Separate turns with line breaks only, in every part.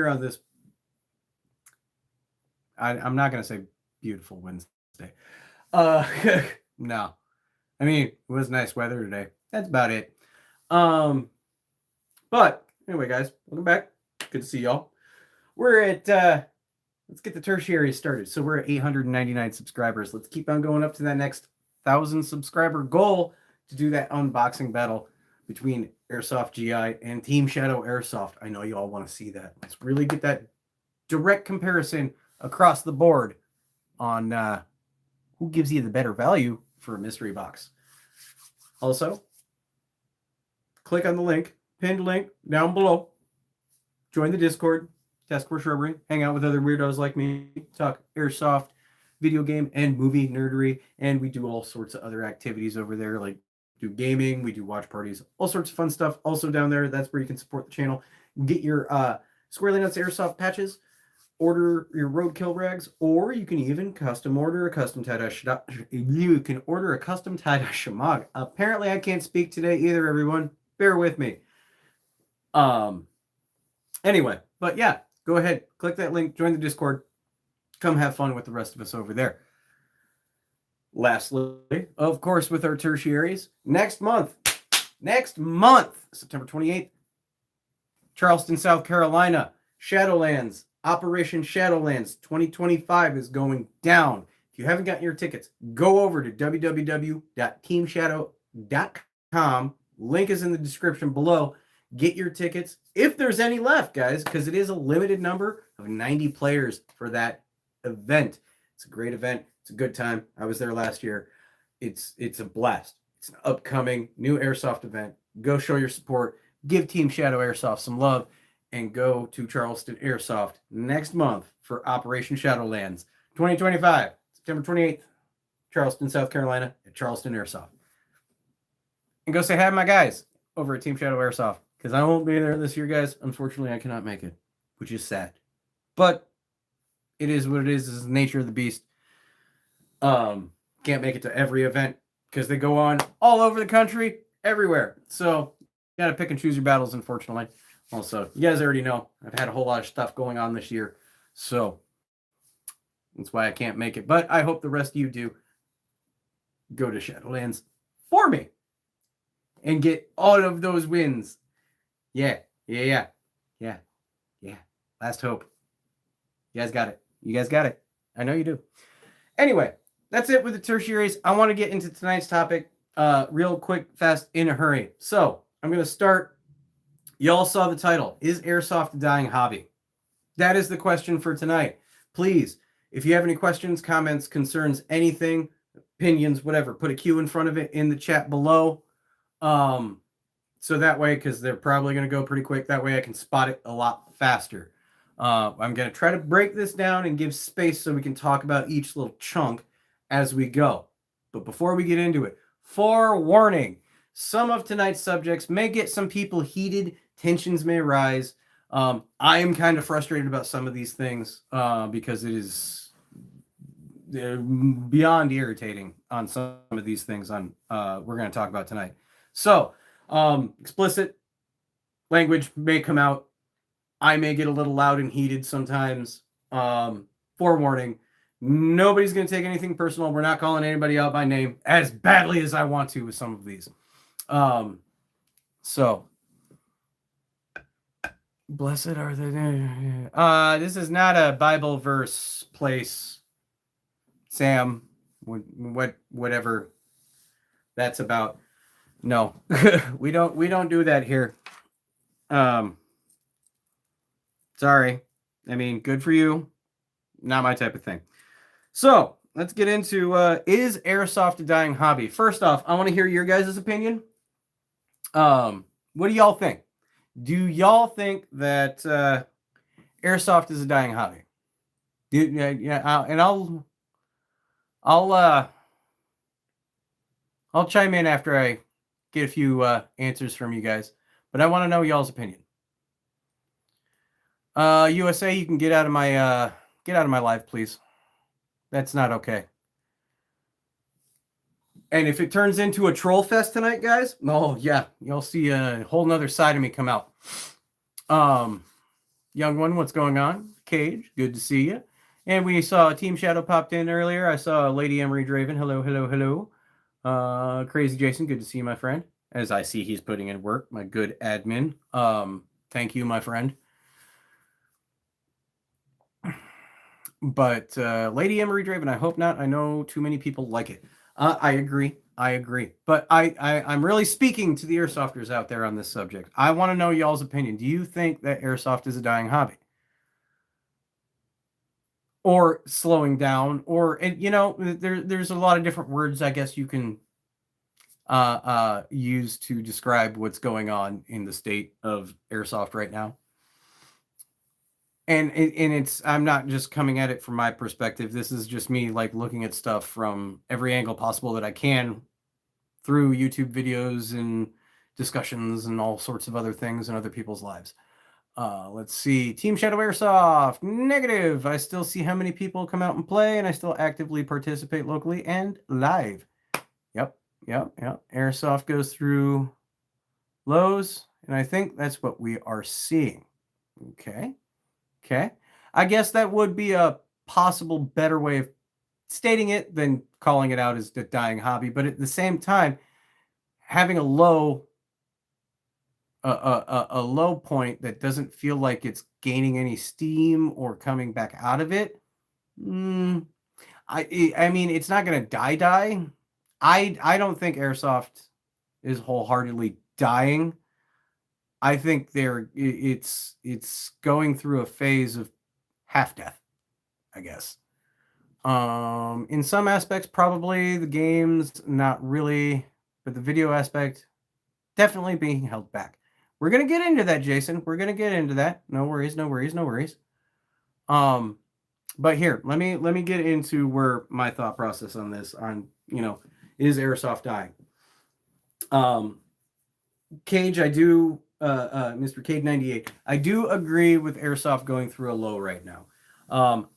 on this. I'm not going to say beautiful Wednesday. Uh, no. I mean, it was nice weather today. That's about it. But anyway, guys, welcome back. Good to see y'all. We're at let's get the tertiary started. So we're at 899 subscribers. Let's keep on going up to that next 1,000 subscriber goal to do that unboxing battle between Airsoft GI and Team Shadow Airsoft. I know you all want to see that. Let's really get that direct comparison across the board on who gives you the better value for a mystery box. Also, click on the link, pinned link down below. Join the Discord, Task Force Shrubbery, hang out with other weirdos like me, talk Airsoft, video game, and movie nerdery, and we do all sorts of other activities over there, like do gaming, we do watch parties, all sorts of fun stuff. Also down there, that's where you can support the channel. Get your Squirrely Nuts Airsoft patches, order your roadkill rags, or you can even custom order a custom tie-dye shamag. Apparently I can't speak today either, everyone. Bear with me. Anyway, but yeah, go ahead, click that link, join the Discord, come have fun with the rest of us over there. Lastly, of course, with our tertiaries, next month, September 28th, Charleston, South Carolina, Shadowlands, Operation Shadowlands 2025 is going down. If you haven't gotten your tickets, go over to www.teamshadow.com. Link is in the description below. Get your tickets, if there's any left, guys, because it is a limited number of 90 players for that event. It's a great event. It's a good time. I was there last year. It's a blast. It's an upcoming new Airsoft event. Go show your support. Give Team Shadow Airsoft some love. And go to Charleston Airsoft next month for Operation Shadowlands 2025, September 28th, Charleston, South Carolina, at Charleston Airsoft. And go say hi to my guys over at Team Shadow Airsoft, because I won't be there this year, guys. Unfortunately, I cannot make it, which is sad. But it is what it is. This is the nature of the beast. Can't make it to every event because they go on all over the country, everywhere. So you got to pick and choose your battles, unfortunately. Also, you guys already know I've had a whole lot of stuff going on this year, so that's why I can't make it. But I hope the rest of you do go to Shadowlands for me and get all of those wins. Yeah. Last hope. You guys got it. I know you do. Anyway, that's it with the tertiaries. I want to get into tonight's topic real quick, fast, in a hurry. So I'm going to start. Y'all saw the title. Is Airsoft a dying hobby? That is the question for tonight. Please, if you have any questions, comments, concerns, anything, opinions, whatever, put a Q in front of it in the chat below. So that way, because they're probably going to go pretty quick, that way I can spot it a lot faster. I'm going to try to break this down and give space so we can talk about each little chunk as we go. But before we get into it, forewarning, some of tonight's subjects may get some people heated. Tensions may rise. I am kind of frustrated about some of these things because it is beyond irritating on some of these things we're going to talk about tonight. So explicit language may come out. I may get a little loud and heated sometimes. Forewarning, nobody's going to take anything personal. We're not calling anybody out by name as badly as I want to with some of these. So blessed are the this is not a Bible verse place, Sam, whatever that's about. No. we don't do that here. Sorry. I mean, good for you. Not my type of thing. So let's get into is Airsoft a dying hobby? First off, I want to hear your guys' opinion. What do y'all think? Do y'all think that Airsoft is a dying hobby? I'll chime in after I get a few answers from you guys, but I want to know y'all's opinion. USA, you can get out of my live, please. That's not okay. And if it turns into a troll fest tonight, guys, oh yeah, you'll see a whole nother side of me come out. Young one, what's going on? Cage, good to see you. And we saw Team Shadow popped in earlier. I saw Lady Emery Draven. Hello, hello, hello. Crazy Jason, good to see you, my friend. As I see he's putting in work, my good admin. Thank you, my friend. But Lady Emery Draven, I hope not. I know too many people like it. I agree. But I'm really speaking to the airsofters out there on this subject. I want to know y'all's opinion. Do you think that airsoft is a dying hobby? Or slowing down? Or, and there's a lot of different words I guess you can use to describe what's going on in the state of airsoft right now. And it's, I'm not just coming at it from my perspective. This is just me like looking at stuff from every angle possible that I can through YouTube videos and discussions and all sorts of other things in other people's lives. Let's see. Team Shadow Airsoft, negative. I still see how many people come out and play, and I still actively participate locally and live. Yep. Airsoft goes through lows, and I think that's what we are seeing. Okay. I guess that would be a possible better way of stating it than calling it out as the dying hobby. But at the same time, having a low point that doesn't feel like it's gaining any steam or coming back out of it. I mean, it's not going to die. I don't think airsoft is wholeheartedly dying. I think it's going through a phase of half death, I guess. In some aspects, probably the games, not really, but the video aspect definitely being held back. We're gonna get into that, Jason. We're gonna get into that. No worries. But here, let me get into where my thought process on this, on is airsoft dying? Cage, I do, Mr. Cade 98, I do agree with airsoft going through a low right now.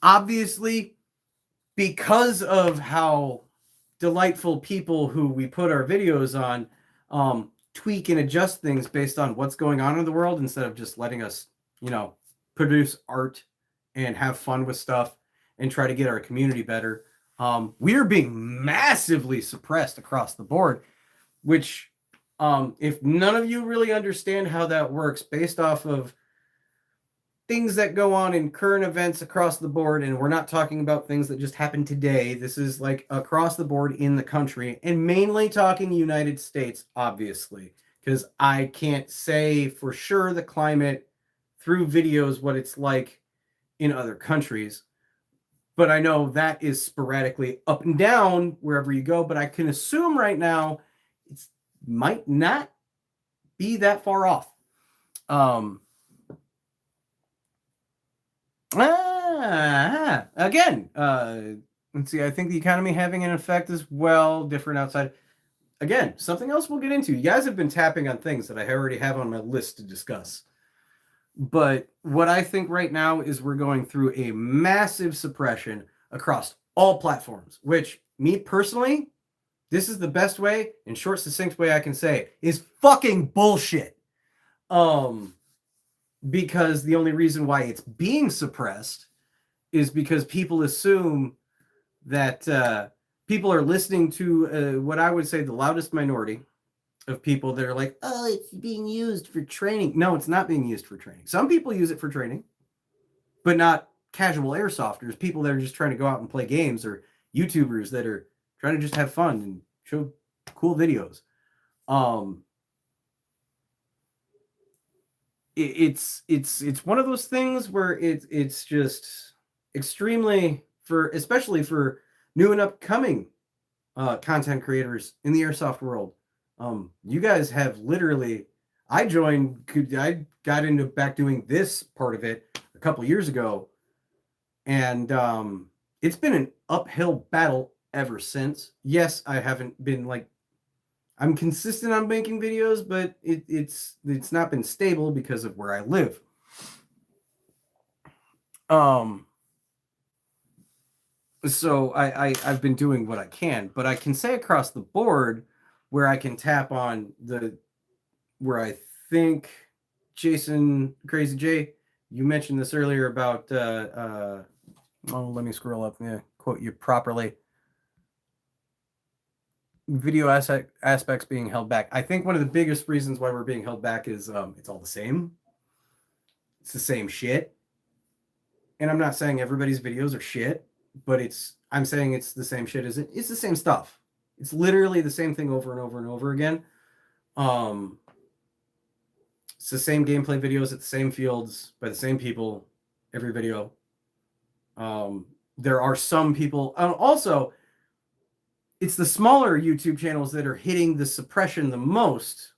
Obviously, because of how delightful people who we put our videos on tweak and adjust things based on what's going on in the world instead of just letting us, produce art and have fun with stuff and try to get our community better. We're being massively suppressed across the board, which if none of you really understand how that works based off of things that go on in current events across the board, and we're not talking about things that just happened today. This is like across the board in the country, and mainly talking United States, obviously, because I can't say for sure the climate through videos what it's like in other countries. But I know that is sporadically up and down wherever you go, but I can assume right now it might not be that far off. Again, let's see. I think the economy having an effect as well, different outside. Again, something else we'll get into. You guys have been tapping on things that I already have on my list to discuss. But what I think right now is we're going through a massive suppression across all platforms, which, me personally, this is the best way, and short, succinct way I can say, is fucking bullshit. Because the only reason why it's being suppressed is because people assume that people are listening to what I would say the loudest minority of people that are like, oh, it's being used for training. No, it's not being used for training. Some people use it for training, but not casual airsofters, people that are just trying to go out and play games, or YouTubers that are trying to just have fun and show cool videos. It's one of those things where it's just extremely, especially for new and upcoming content creators in the airsoft world. You guys have literally, I got into back doing this part of it a couple years ago, and it's been an uphill battle ever since. Yes, I haven't been like, I'm consistent on making videos, but it's not been stable because of where I live. So I've been doing what I can, but I can say across the board where I can tap on where I think Jason Crazy J You mentioned this earlier about, let me scroll up and quote you properly. Video aspects being held back. I think one of the biggest reasons why we're being held back is it's all the same. It's the same shit. And I'm not saying everybody's videos are shit, but I'm saying it's the same shit. It's the same stuff. It's literally the same thing over and over and over again. It's the same gameplay videos at the same fields by the same people every video. There are some people also, it's the smaller YouTube channels that are hitting the suppression the most.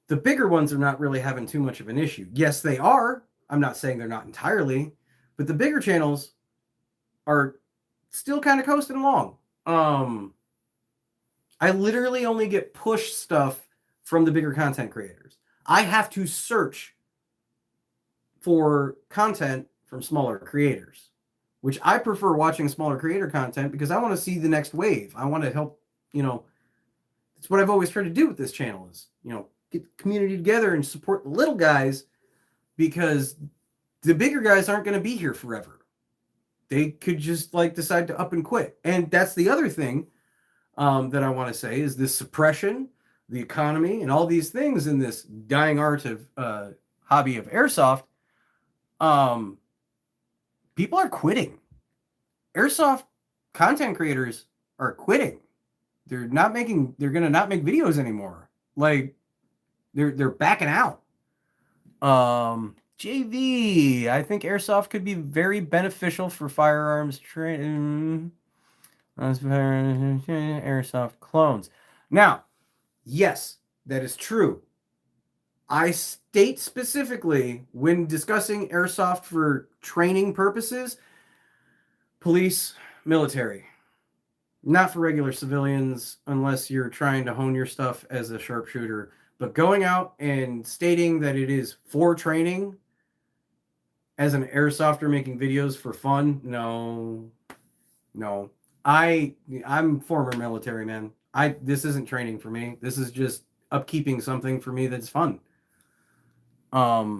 The bigger ones are not really having too much of an issue. Yes, they are. I'm not saying they're not entirely, but the bigger channels are still kind of coasting along. I literally only get push stuff from the bigger content creators. I have to search for content from smaller creators, which I prefer watching smaller creator content because I want to see the next wave. I want to help, it's what I've always tried to do with this channel is, get the community together and support the little guys, because the bigger guys aren't going to be here forever. They could just decide to up and quit. And that's the other thing that I want to say is this suppression, the economy, and all these things in this dying art of hobby of airsoft. People are quitting. Airsoft content creators are quitting. They're going to not make videos anymore. They're backing out. JV, I think airsoft could be very beneficial for firearms training. Airsoft clones. Now, yes, that is true. I state specifically when discussing airsoft for training purposes, police, military, not for regular civilians unless you're trying to hone your stuff as a sharpshooter. But going out and stating that it is for training as an airsofter making videos for fun, no. I'm former military, man. This isn't training for me. This is just upkeeping something for me that's fun. I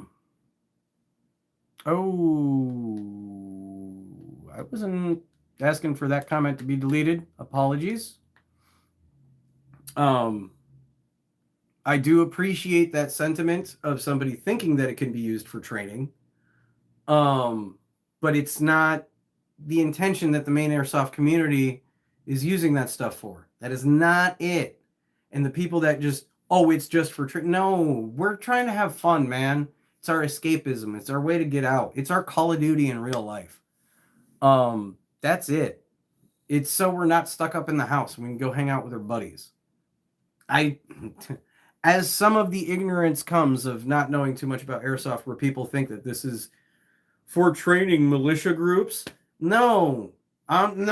wasn't asking for that comment to be deleted. Apologies. I do appreciate that sentiment of somebody thinking that it can be used for training. But it's not the intention that the main airsoft community is using that stuff for. That is not it. And the people that just, it's just for training. No, we're trying to have fun, man. It's our escapism. It's our way to get out. It's our Call of Duty in real life. That's it. It's so we're not stuck up in the house. We can go hang out with our buddies. As some of the ignorance comes of not knowing too much about airsoft, where people think that this is for training militia groups. No, none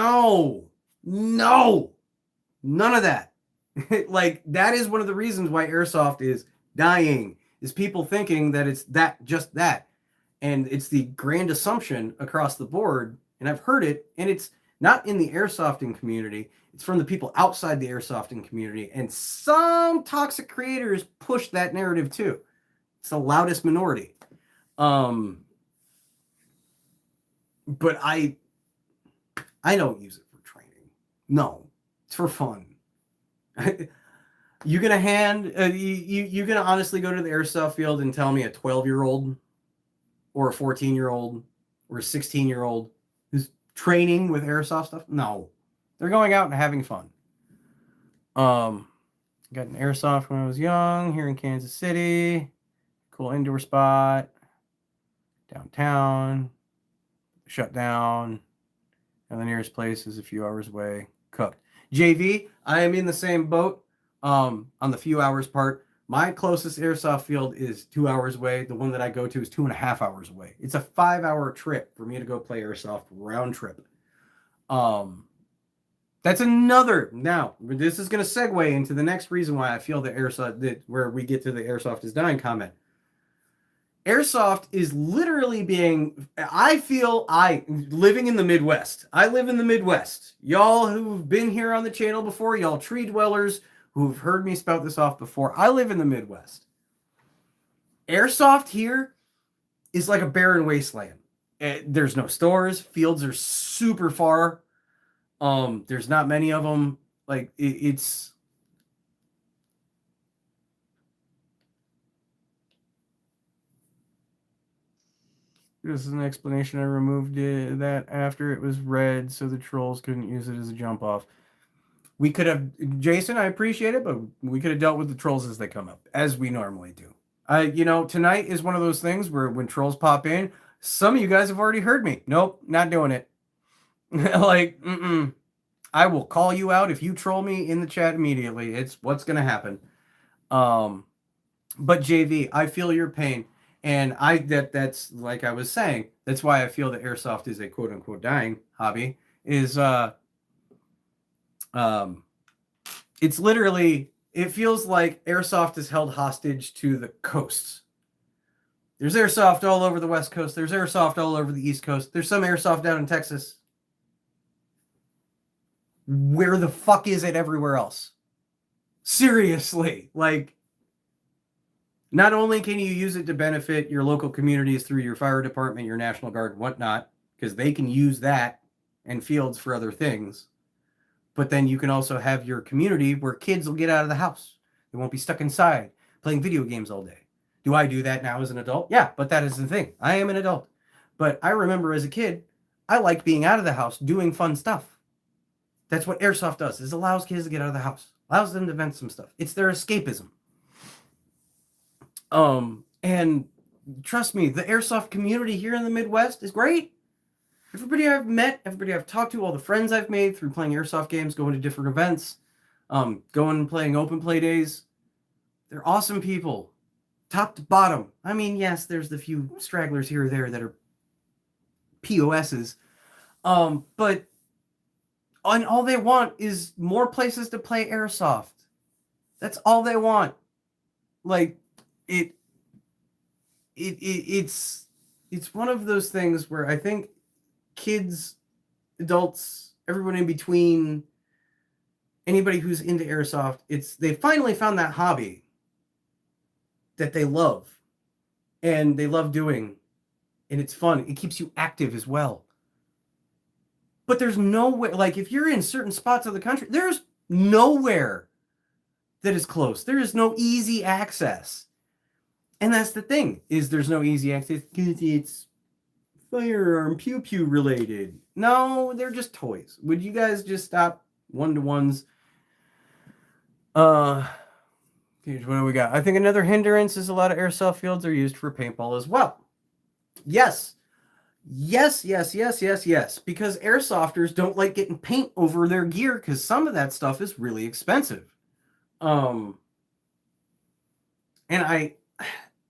of that. That is one of the reasons why airsoft is dying, is people thinking that it's just that. And it's the grand assumption across the board. And I've heard it, and it's not in the airsofting community. It's from the people outside the airsofting community. And some toxic creators push that narrative too. It's the loudest minority. But I don't use it for training. No, it's for fun. You gonna honestly go to the airsoft field and tell me a 12-year-old or a 14-year-old or a 16-year-old who's training with airsoft stuff? No, they're going out and having fun. Got an airsoft when I was young here in Kansas City. Cool indoor spot downtown. Shut down, and the nearest place is a few hours away. Cooked. JV, I am in the same boat. On the few hours part, my closest airsoft field is 2 hours away. The one that I go to is 2.5 hours away. It's a 5-hour trip for me to go play airsoft round trip. That's another. Now, this is going to segue into the next reason why I feel the airsoft, where we get to the airsoft is dying comment. Airsoft is literally living in the Midwest. I live in the Midwest. Y'all who've been here on the channel before, y'all tree dwellers who've heard me spout this off before, I live in the Midwest. Airsoft here is like a barren wasteland. There's no stores. Fields are super far. There's not many of them. Like it's. This is an explanation. I removed that after it was red, so the trolls couldn't use it as a jump off. We could have, Jason, I appreciate it, but we could have dealt with the trolls as they come up, as we normally do. Tonight is one of those things where when trolls pop in, some of you guys have already heard me. Nope, not doing it. Like, I will call you out if you troll me in the chat immediately. It's what's going to happen. But JV, I feel your pain. And that's like I was saying, that's why I feel that Airsoft is a quote unquote dying hobby, is it's literally, it feels like Airsoft is held hostage to the coasts. There's Airsoft all over the West Coast. There's Airsoft all over the East Coast. There's some Airsoft down in Texas. Where the fuck is it everywhere else? Seriously, like, not only can you use it to benefit your local communities through your fire department, your National Guard, and whatnot, because they can use that and fields for other things, but then you can also have your community where kids will get out of the house. They won't be stuck inside playing video games all day. Do I do that now as an adult? Yeah, but that is the thing. I am an adult. But I remember as a kid, I liked being out of the house doing fun stuff. That's what Airsoft does, is allows kids to get out of the house. Allows them to vent some stuff. It's their escapism. And trust me, the Airsoft community here in the Midwest is great. Everybody I've met, everybody I've talked to, all the friends I've made through playing Airsoft games, going to different events, going and playing open play days, they're awesome people, top to bottom. I mean, yes, there's the few stragglers here or there that are POSs, but all they want is more places to play Airsoft. That's all they want. Like, it's one of those things where I think kids, adults, everyone in between, anybody who's into Airsoft, they finally found that hobby that they love and they love doing, and it's fun. It keeps you active as well. But there's no way, like, if you're in certain spots of the country, there's nowhere that is close. There is no easy access. And that's the thing, is there's no easy access because it's firearm pew-pew related. No, they're just toys. Would you guys just stop one-to-ones? What do we got? I think another hindrance is a lot of Airsoft fields are used for paintball as well. Yes. Yes. Because Airsofters don't like getting paint over their gear because some of that stuff is really expensive. And I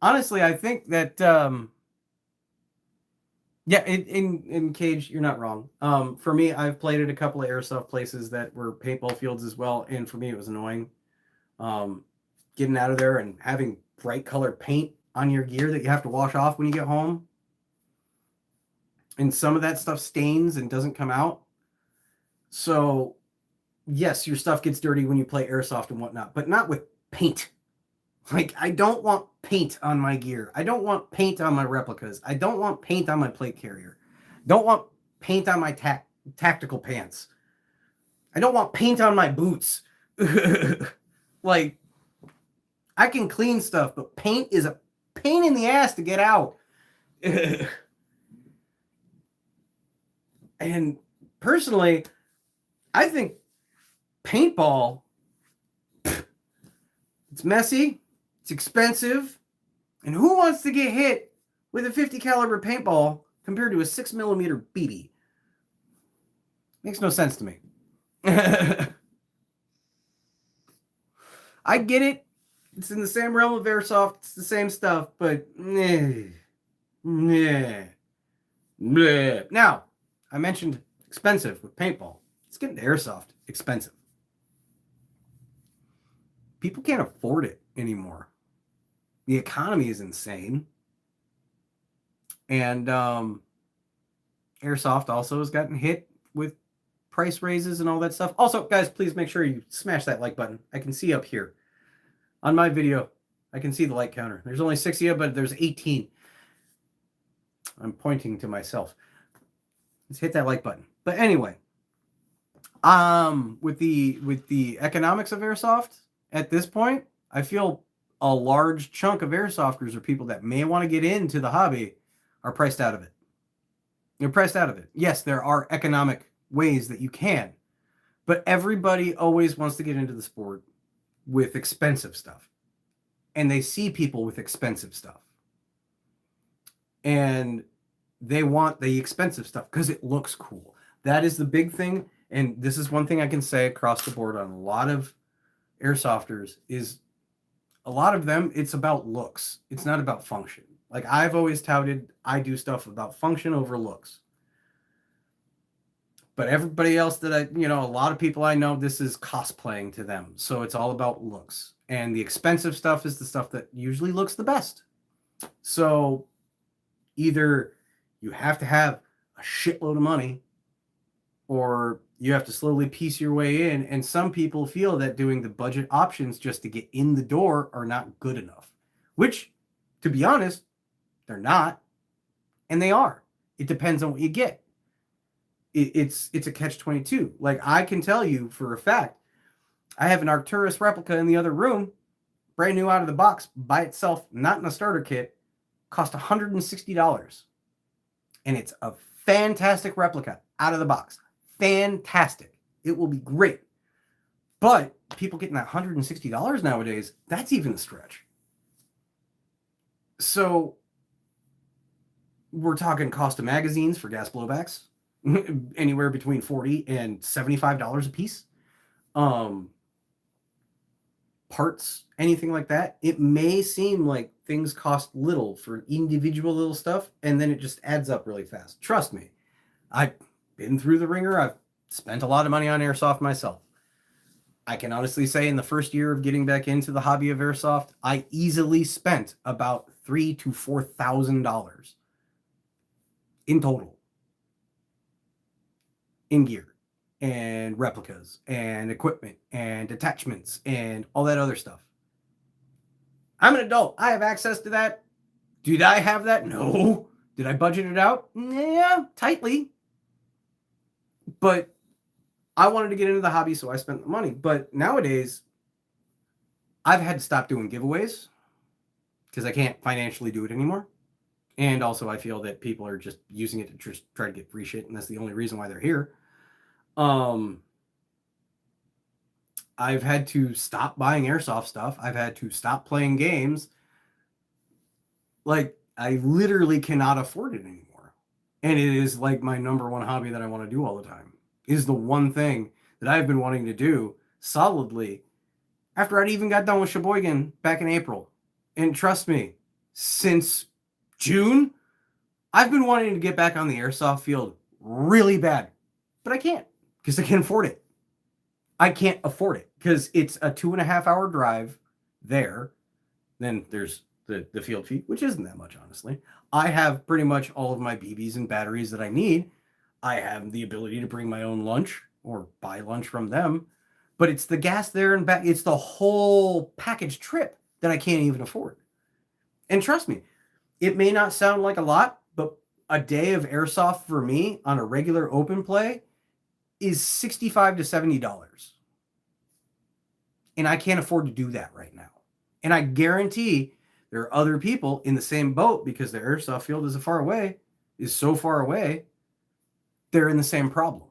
honestly, I think that, in Cage, you're not wrong. For me, I've played at a couple of Airsoft places that were paintball fields as well, and for me, it was annoying. Getting out of there and having bright colored paint on your gear that you have to wash off when you get home. And some of that stuff stains and doesn't come out. So, yes, your stuff gets dirty when you play Airsoft and whatnot, but not with paint. Like, I don't want paint on my gear. I don't want paint on my replicas. I don't want paint on my plate carrier. Don't want paint on my tactical pants. I don't want paint on my boots. Like, I can clean stuff, but paint is a pain in the ass to get out. And personally, I think paintball, it's messy, it's expensive, and who wants to get hit with a 50 caliber paintball compared to a 6mm BB? Makes no sense to me. I get it. It's in the same realm of Airsoft. It's the same stuff, but Now, I mentioned expensive with paintball. Let's get into Airsoft. Expensive. People can't afford it anymore. The economy is insane. And Airsoft also has gotten hit with price raises and all that stuff. Also, guys, please make sure you smash that like button. I can see up here on my video, I can see the like counter. There's only 6 of you, but there's 18. I'm pointing to myself. Let's hit that like button. But anyway, with the economics of airsoft at this point, I feel a large chunk of airsofters or people that may want to get into the hobby are priced out of it. They're priced out of it. Yes, there are economic ways that you can, but everybody always wants to get into the sport with expensive stuff. And they see people with expensive stuff. And they want the expensive stuff because it looks cool. That is the big thing. And this is one thing I can say across the board on a lot of airsofters is a lot of them, it's about looks. It's not about function. Like I've always touted, I do stuff about function over looks. But everybody else that a lot of people I know, this is cosplaying to them. So it's all about looks. And the expensive stuff is the stuff that usually looks the best. So either you have to have a shitload of money or you have to slowly piece your way in. And some people feel that doing the budget options just to get in the door are not good enough, which, to be honest, they're not. And they are. It depends on what you get. It's a catch-22. Like I can tell you for a fact, I have an Arcturus replica in the other room, brand new out of the box by itself, not in a starter kit, cost $160. And it's a fantastic replica out of the box. Fantastic. It will be great. But people getting that $160 nowadays, that's even a stretch. So we're talking cost of magazines for gas blowbacks, anywhere between $40 and $75 a piece. Parts, anything like that. It may seem like things cost little for individual little stuff, and then it just adds up really fast. Trust me, I've been through the ringer. I've spent a lot of money on airsoft myself. I can honestly say in the first year of getting back into the hobby of airsoft, I easily spent about $3,000 to $4,000 in total in gear and replicas and equipment and attachments and all that other stuff. I'm an adult. I have access to that. Did I have that? No. Did I budget it out? Yeah, tightly. But I wanted to get into the hobby, so I spent the money. But nowadays, I've had to stop doing giveaways because I can't financially do it anymore. And also, I feel that people are just using it to just try to get free shit, and that's the only reason why they're here. I've had to stop buying airsoft stuff. I've had to stop playing games. Like, I literally cannot afford it anymore. And it is like my number one hobby that I want to do all the time. It is the one thing that I've been wanting to do solidly after I'd even got done with Sheboygan back in April. And trust me, since June, I've been wanting to get back on the airsoft field really bad. But I can't because I can't afford it. I can't afford it because it's a 2.5-hour drive there. Then there's the field fee, which isn't that much, honestly. I have pretty much all of my BBs and batteries that I need. I have the ability to bring my own lunch or buy lunch from them. But it's the gas there and back. It's the whole package trip that I can't even afford. And trust me, it may not sound like a lot, but a day of airsoft for me on a regular open play is $65 to $70. And I can't afford to do that right now. And I guarantee there are other people in the same boat because the airsoft field is so far away, they're in the same problem.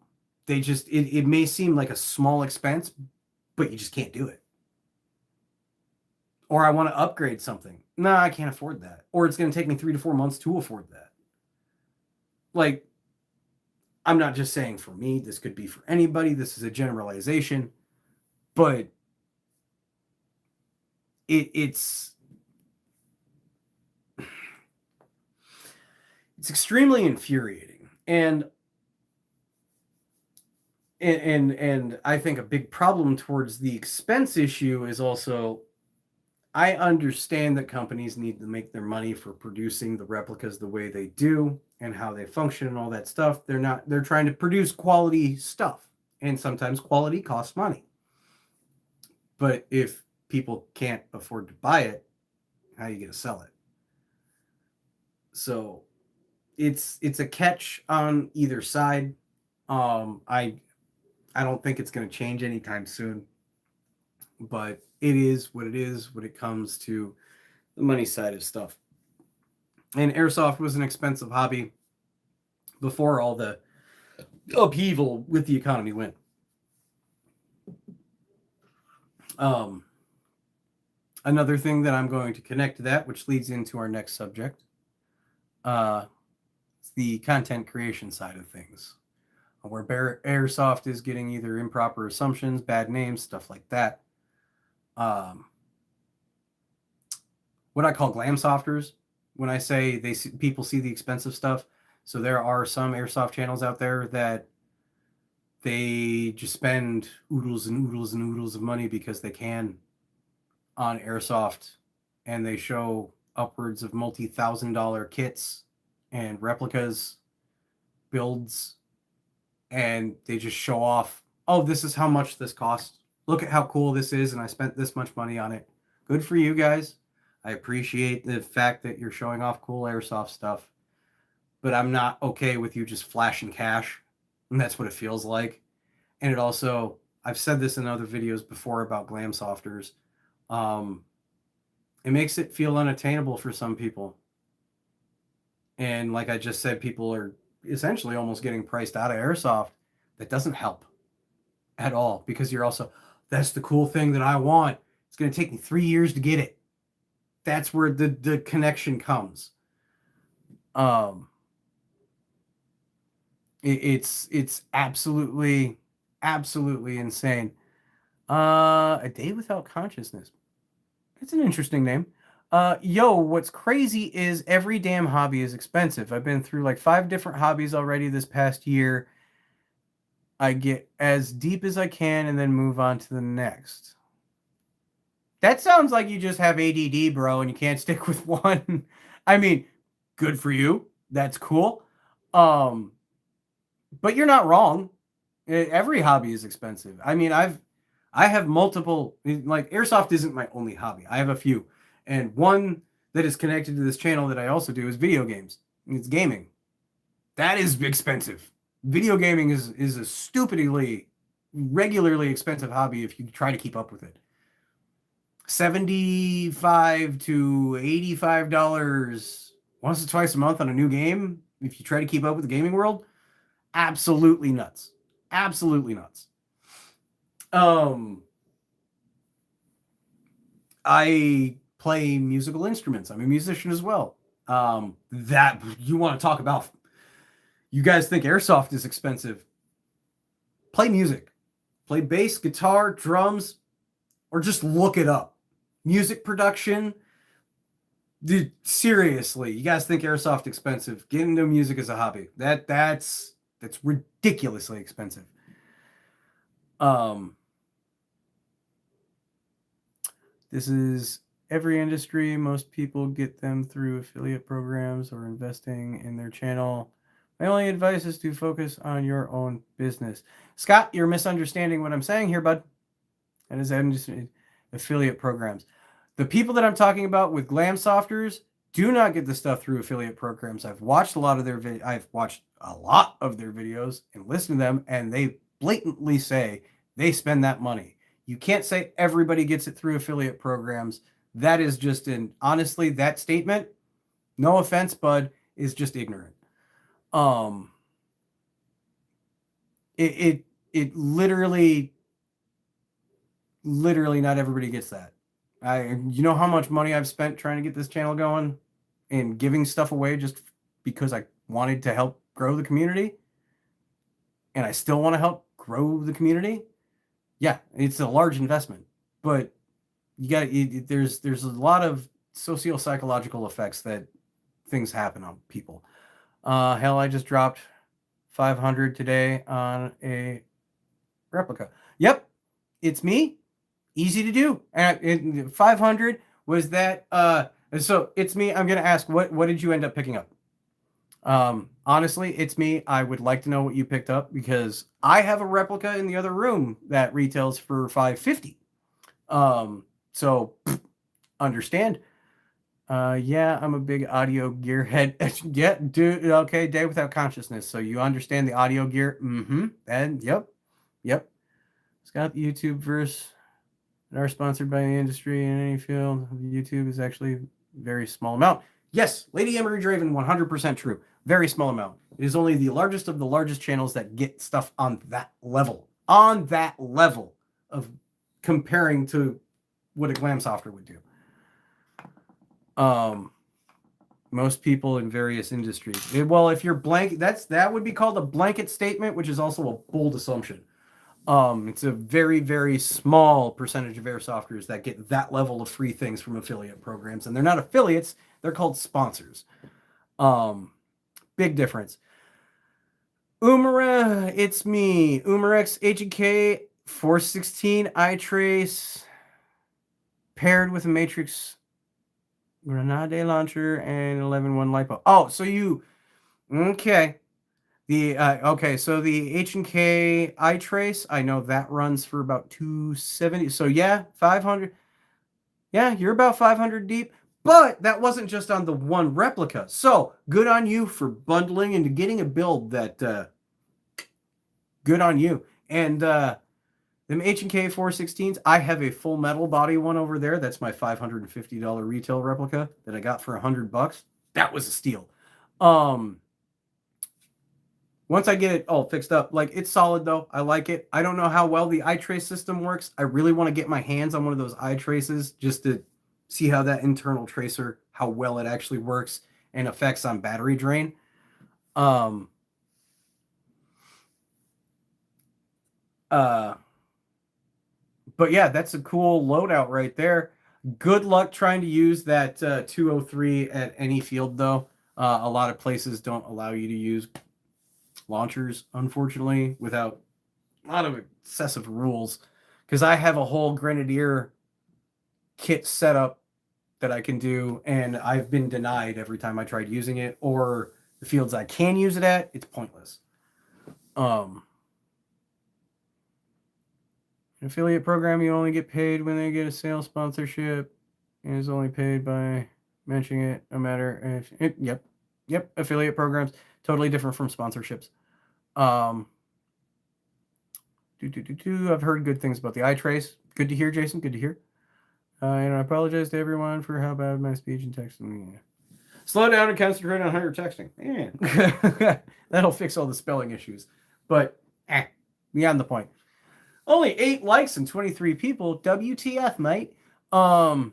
They just, it may seem like a small expense, but you just can't do it. Or I want to upgrade something. No, I can't afford that. Or it's going to take me 3 to 4 months to afford that. Like, I'm not just saying for me, this could be for anybody. This is a generalization, but it's extremely infuriating. And I think a big problem towards the expense issue is also, I understand that companies need to make their money for producing the replicas the way they do and how they function and all that stuff. They're trying to produce quality stuff. And sometimes quality costs money. But if people can't afford to buy it, how are you going to sell it? So it's a catch on either side. I don't think it's going to change anytime soon, but it is what it is when it comes to the money side of stuff. And airsoft was an expensive hobby before all the upheaval with the economy went. Another thing that I'm going to connect to that, which leads into our next subject, is the content creation side of things, where airsoft is getting either improper assumptions, bad names, stuff like that. What I call glam softers, when I say people see the expensive stuff. So there are some airsoft channels out there that they just spend oodles and oodles and oodles of money because they can on airsoft, and they show upwards of multi-$1,000 kits and replicas, builds, and they just show off, oh, this is how much this costs. Look at how cool this is, and I spent this much money on it. Good for you guys. I appreciate the fact that you're showing off cool airsoft stuff, but I'm not okay with you just flashing cash, and that's what it feels like. And it also, I've said this in other videos before about glam softers, it makes it feel unattainable for some people. And like I just said, people are essentially almost getting priced out of airsoft. That doesn't help at all, because you're also, that's the cool thing that I want. It's going to take me 3 years to get it. That's where the connection comes. It's absolutely insane. A Day Without Consciousness. It's an interesting name. What's crazy is every damn hobby is expensive. I've been through like 5 different hobbies already this past year. I get as deep as I can and then move on to the next. That sounds like you just have ADD, bro, and you can't stick with one. I mean, good for you. That's cool. But you're not wrong. Every hobby is expensive. I mean, I have multiple, like airsoft isn't my only hobby. I have a few. And one that is connected to this channel that I also do is video games. It's gaming. That is expensive. Video gaming is a stupidly, regularly expensive hobby if you try to keep up with it. $75 to $85 once or twice a month on a new game, if you try to keep up with the gaming world, absolutely nuts. Absolutely nuts. I play musical instruments. I'm a musician as well. That you want to talk about, you guys think airsoft is expensive. Play music. Play bass, guitar, drums, or just look it up. Music production. Dude, seriously, you guys think airsoft expensive? Get into music as a hobby. That's ridiculously expensive. This is every industry. Most people get them through affiliate programs or investing in their channel. My only advice is to focus on your own business. Scott, you're misunderstanding what I'm saying here, bud. That is affiliate programs. The people that I'm talking about with glam softers do not get the stuff through affiliate programs. I've watched a lot of their videos and listened to them, and they blatantly say they spend that money. You can't say everybody gets it through affiliate programs. That is just honestly, that statement, no offense, bud, is just ignorant. It literally not everybody gets that. You know how much money I've spent trying to get this channel going and giving stuff away just because I wanted to help grow the community, and I still want to help grow the community. Yeah, it's a large investment, but there's a lot of socio-psychological effects that things happen on people. Hell, I just dropped 500 today on a replica. Yep, it's me. Easy to do. And 500 was that. So it's me. I'm gonna ask, what did you end up picking up? Honestly, it's me. I would like to know what you picked up, because I have a replica in the other room that retails for $550. So understand. Yeah, I'm a big audio gearhead. Yeah, dude. Okay, day without consciousness. So you understand the audio gear? Mm-hmm. And yep. Scott, YouTube verse that are sponsored by the industry in any field. YouTube is actually very small amount. Yes, Lady Emery Draven, 100% true. Very small amount. It is only the largest of the largest channels that get stuff on that level. On that level of comparing to what a glam softer would do. Most people in various industries. Well, if you're blank, that would be called a blanket statement, which is also a bold assumption. It's a very, very small percentage of airsofters that get that level of free things from affiliate programs, and they're not affiliates; they're called sponsors. Big difference. Umara, it's me, Umarex H&K 416 iTrace paired with a Matrix Grenade launcher and 11-1 lipo. Oh, so you okay? So the H&K iTrace, I know that runs for about 270. So yeah, 500. Yeah, you're about 500 deep. But that wasn't just on the one replica. So good on you for bundling into getting a build that good on you. And them H&K 416s, I have a full metal body one over there. That's my $550 retail replica that I got for $100. That was a steal. Once I get it all fixed up, like it's solid though. I like it. I don't know how well the iTrace system works. I really want to get my hands on one of those iTraces just to see how that internal tracer, how well it actually works and effects on battery drain. But yeah, that's a cool loadout right there. Good luck trying to use that 203 at any field though. A lot of places don't allow you to use launchers, unfortunately, without a lot of excessive rules. Because I have a whole Grenadier kit setup that I can do, and I've been denied every time I tried using it, or the fields I can use it at, it's pointless. An affiliate program, you only get paid when they get a sales sponsorship, and is only paid by mentioning it, no matter if it, yep, affiliate programs, totally different from sponsorships. I've heard good things about the iTrace. Good to hear, Jason. Good to hear. And I apologize to everyone for how bad my speech and texting. Slow down and concentrate on how you're texting. Yeah. That'll fix all the spelling issues. But beyond the point. Only 8 likes and 23 people. WTF, mate. But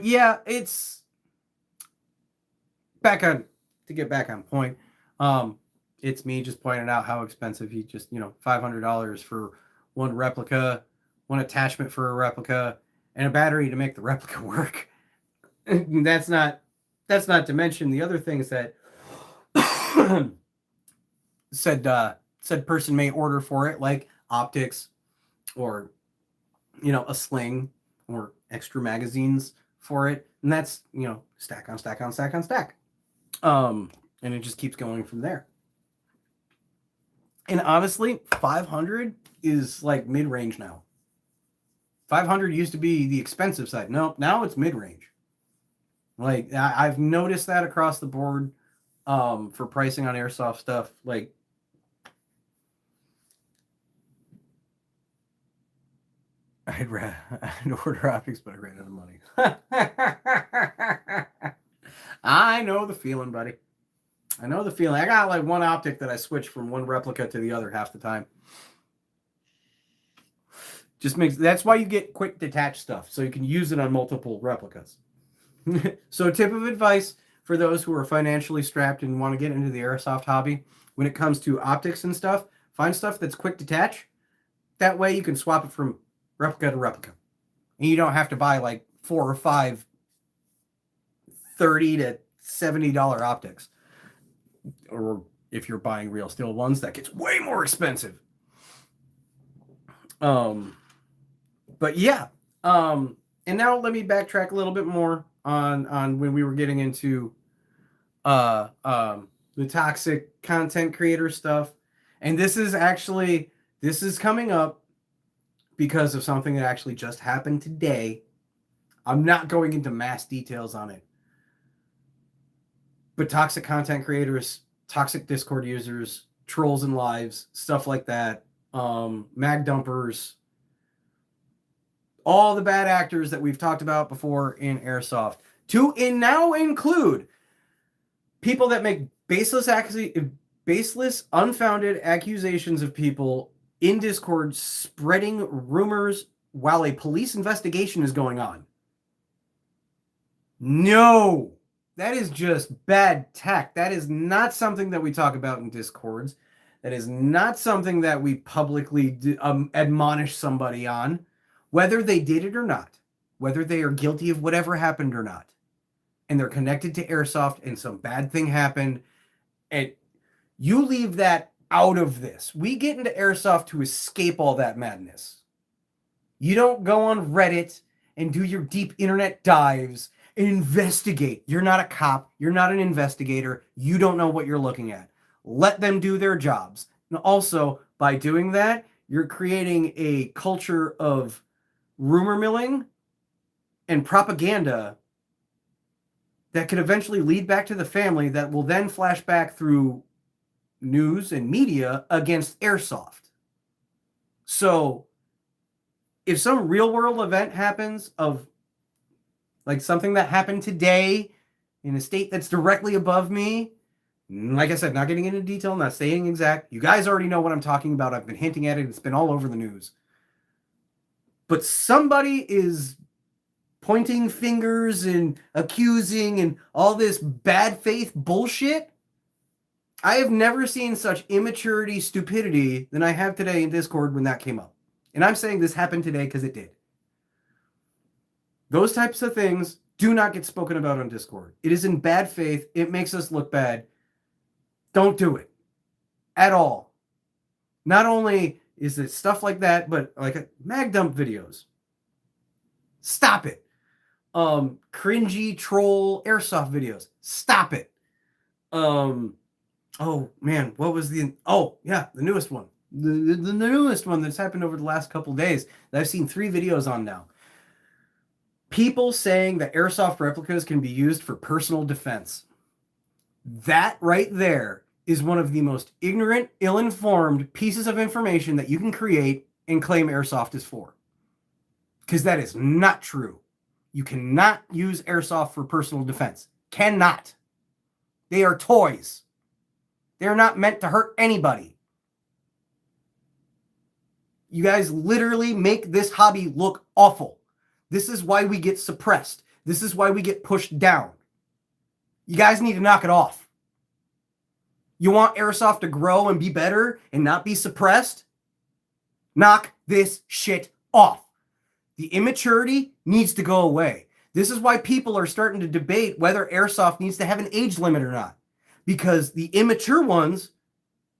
yeah, it's to get back on point. It's me just pointing out how expensive you just, $500 for one replica, one attachment for a replica, and a battery to make the replica work. And that's not to mention the other things that said person may order for it, like optics or a sling or extra magazines for it. And that's, stack on stack on stack on stack. And it just keeps going from there. And honestly, 500 is like mid-range now. 500 used to be the expensive side. No, now it's mid-range. Like I've noticed that across the board for pricing on airsoft stuff. Like I'd order optics, but I ran out of money. I know the feeling, buddy. I know the feeling. I got like one optic that I switch from one replica to the other half the time. That's why you get quick detach stuff, so you can use it on multiple replicas. So tip of advice for those who are financially strapped and want to get into the airsoft hobby, when it comes to optics and stuff, find stuff that's quick detach. That way you can swap it from replica to replica. And you don't have to buy like 4 or 5 $30 to $70 optics. Or if you're buying real steel ones, that gets way more expensive. But yeah. And now let me backtrack a little bit more on when we were getting into the toxic content creator stuff. And this is coming up because of something that actually just happened today. I'm not going into mass details on it. But toxic content creators, toxic Discord users, trolls in lives, stuff like that, mag dumpers, all the bad actors that we've talked about before in Airsoft, to now include people that make baseless, unfounded accusations of people in Discord spreading rumors while a police investigation is going on. No, that is just bad tact. That is not something that we talk about in Discords. That is not something that we publicly admonish somebody on, whether they did it or not, whether they are guilty of whatever happened or not, and they're connected to Airsoft and some bad thing happened, and you leave that out of this. We get into Airsoft to escape all that madness. You don't go on Reddit and do your deep internet dives and investigate. You're not a cop. You're not an investigator. You don't know what you're looking at. Let them do their jobs. And also, by doing that, you're creating a culture of rumor milling and propaganda that could eventually lead back to the family that will then flash back through news and media against Airsoft. So if some real world event happens of like something that happened today in a state that's directly above me, like I said, not getting into detail, not saying exact, you guys already know what I'm talking about. I've been hinting at it. It's been all over the news. But somebody is pointing fingers and accusing and all this bad faith bullshit. I have never seen such immaturity, stupidity than I have today in Discord when that came up. And I'm saying this happened today because it did. Those types of things do not get spoken about on Discord. It is in bad faith. It makes us look bad. Don't do it at all. Not only is it stuff like that, but like mag dump videos. Stop it. Cringy troll Airsoft videos. Stop it. Oh man, what was the newest one. The newest one that's happened over the last couple days that I've seen 3 videos on now. People saying that Airsoft replicas can be used for personal defense. That right there is one of the most ignorant, ill-informed pieces of information that you can create and claim Airsoft is for. Because that is not true. You cannot use Airsoft for personal defense. Cannot. They are toys. They are not meant to hurt anybody. You guys literally make this hobby look awful. This is why we get suppressed. This is why we get pushed down. You guys need to knock it off. You want Airsoft to grow and be better and not be suppressed? Knock this shit off. The immaturity needs to go away. This is why people are starting to debate whether Airsoft needs to have an age limit or not. Because the immature ones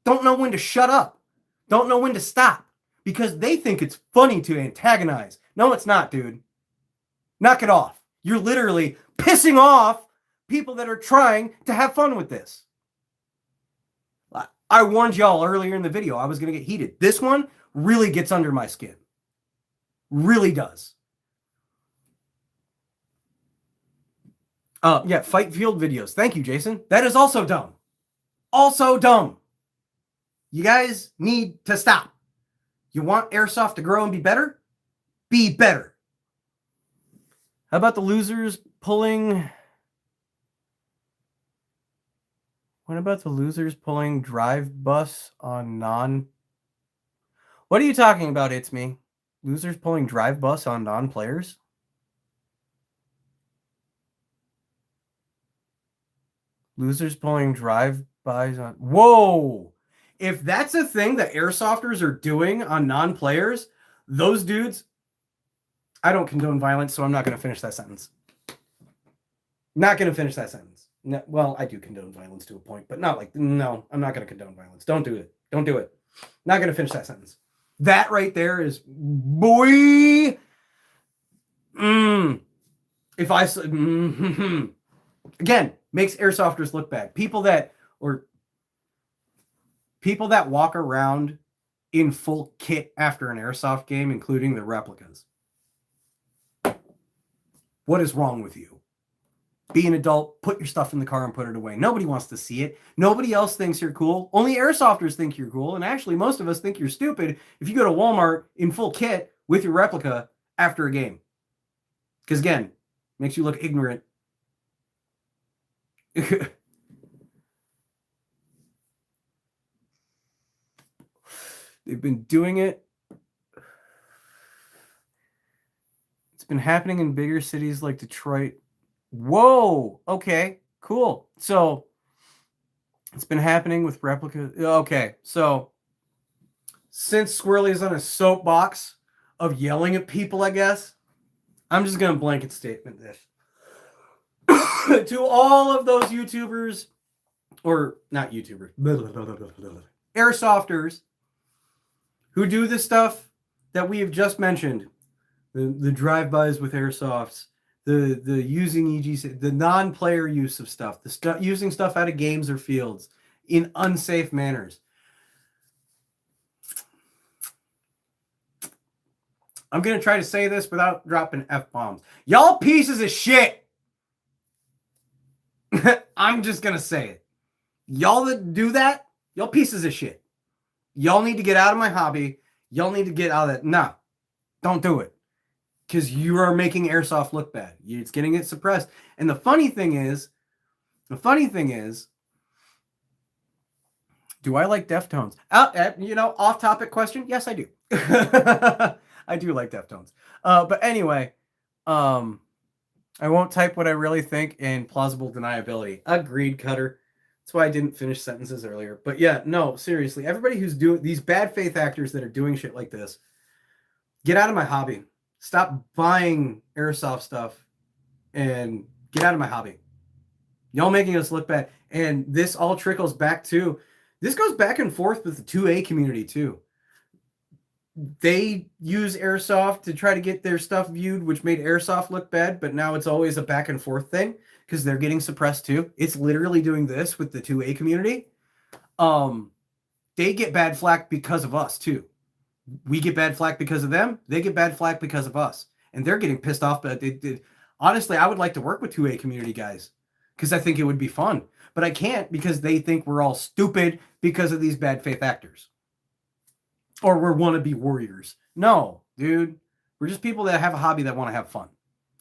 don't know when to shut up. Don't know when to stop. Because they think it's funny to antagonize. No, it's not, dude. Knock it off. You're literally pissing off people that are trying to have fun with this. I warned y'all earlier in the video I was going to get heated. This one really gets under my skin. Really does. Fight field videos. Thank you, Jason. That is also dumb. Also dumb. You guys need to stop. You want Airsoft to grow and be better? Be better. How about the losers pulling... What about the losers pulling drive bus on non... What are you talking about, It's Me? Losers pulling drive bus on non-players? Losers pulling drive-bys on... Whoa! If that's a thing that airsofters are doing on non-players, those dudes... I don't condone violence, so I'm not going to finish that sentence. Not going to finish that sentence. No, well, I do condone violence to a point, but not like... No, I'm not going to condone violence. Don't do it. Don't do it. Not going to finish that sentence. That right there is... Boy! If I... Again, makes airsofters look bad. People that walk around in full kit after an airsoft game, including the replicas. What is wrong with you? Be an adult, put your stuff in the car and put it away. Nobody wants to see it. Nobody else thinks you're cool. Only airsofters think you're cool. And actually, most of us think you're stupid if you go to Walmart in full kit with your replica after a game. Because again, makes you look ignorant. They've been doing it. It's been happening in bigger cities like Detroit. Whoa. Okay, cool. So it's been happening with replica. Okay, so since Squirrely is on a soapbox of yelling at people, I guess, I'm just going to blanket statement this. To all of those YouTubers, or not YouTubers, airsofters who do the stuff that we have just mentioned, the drive-bys with airsofts, the using EG, the non-player use of stuff, the using stuff out of games or fields in unsafe manners. I'm going to try to say this without dropping F-bombs. Y'all pieces of shit. I'm just going to say it. Y'all that do that, y'all pieces of shit. Y'all need to get out of my hobby. Y'all need to get out of that. No, don't do it. Because you are making airsoft look bad. It's getting it suppressed. And the funny thing is, do I like Deftones? Off-topic question. Yes, I do. I do like Deftones. But anyway, I won't type what I really think in plausible deniability. Agreed, Cutter. That's why I didn't finish sentences earlier. But yeah, no, seriously. Everybody who's doing these bad faith actors that are doing shit like this, get out of my hobby. Stop buying airsoft stuff and get out of my hobby. Y'all making us look bad. And this all trickles back to, this goes back and forth with the 2A community too. They use airsoft to try to get their stuff viewed, which made airsoft look bad, but now it's always a back and forth thing because they're getting suppressed too. It's literally doing this with the 2A community. They get bad flack because of us too. We get bad flack because of them. They get bad flack because of us. And they're getting pissed off. But honestly, I would like to work with 2A community guys because I think it would be fun. But I can't because they think we're all stupid because of these bad faith actors. Or we're wannabe warriors. No, dude. We're just people that have a hobby that want to have fun.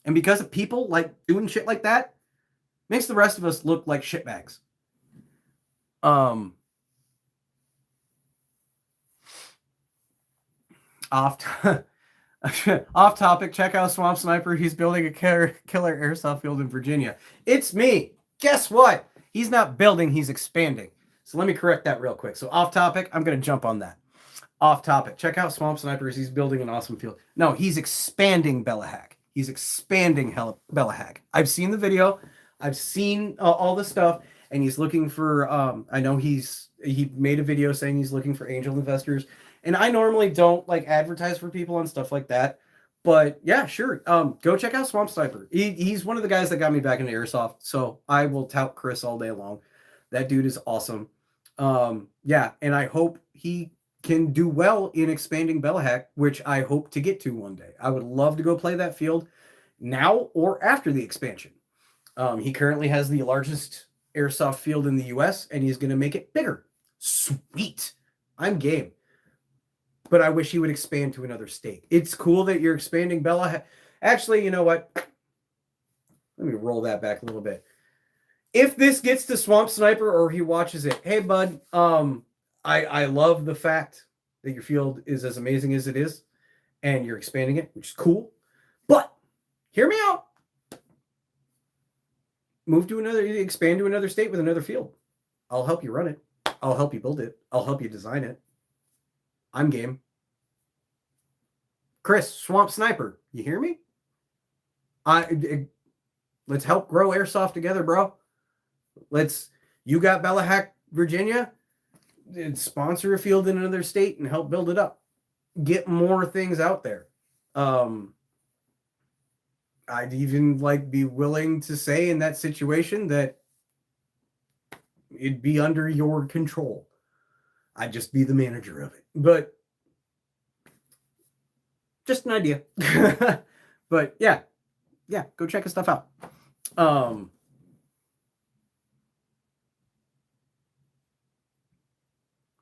And because of people like doing shit like that, makes the rest of us look like shitbags. Off topic, check out Swamp Sniper. He's building a killer airsoft field in Virginia. It's me. Guess what? He's not building, he's expanding. So let me correct that real quick. So off topic, I'm going to jump on that. Off topic, check out Swamp Snipers. He's building an awesome field. No, he's expanding Bellahack. He's expanding Bellahack. I've seen the video. I've seen all the stuff, and he's looking for, I know he made a video saying he's looking for angel investors. And I normally don't like advertise for people and stuff like that. But yeah, sure. Go check out Swamp Sniper. He's one of the guys that got me back into airsoft. So I will tout Chris all day long. That dude is awesome. Yeah, and I hope he can do well in expanding Bellahack, which I hope to get to one day. I would love to go play that field now or after the expansion. He currently has the largest airsoft field in the US, and he's going to make it bigger. Sweet. I'm game. But I wish he would expand to another state. It's cool that you're expanding Bellahack. Actually, you know what? Let me roll that back a little bit. If this gets to Swamp Sniper or he watches it, hey, bud, I love the fact that your field is as amazing as it is, and you're expanding it, which is cool. But hear me out. Expand to another state with another field. I'll help you run it. I'll help you build it. I'll help you design it. I'm game. Chris, Swamp Sniper, you hear me? Let's help grow airsoft together, bro. You got Bellahack, Virginia, sponsor a field in another state and help build it up. Get more things out there. I'd even be willing to say in that situation that it'd be under your control. I'd just be the manager of it. But just an idea. But yeah, yeah, go check his stuff out. Bum,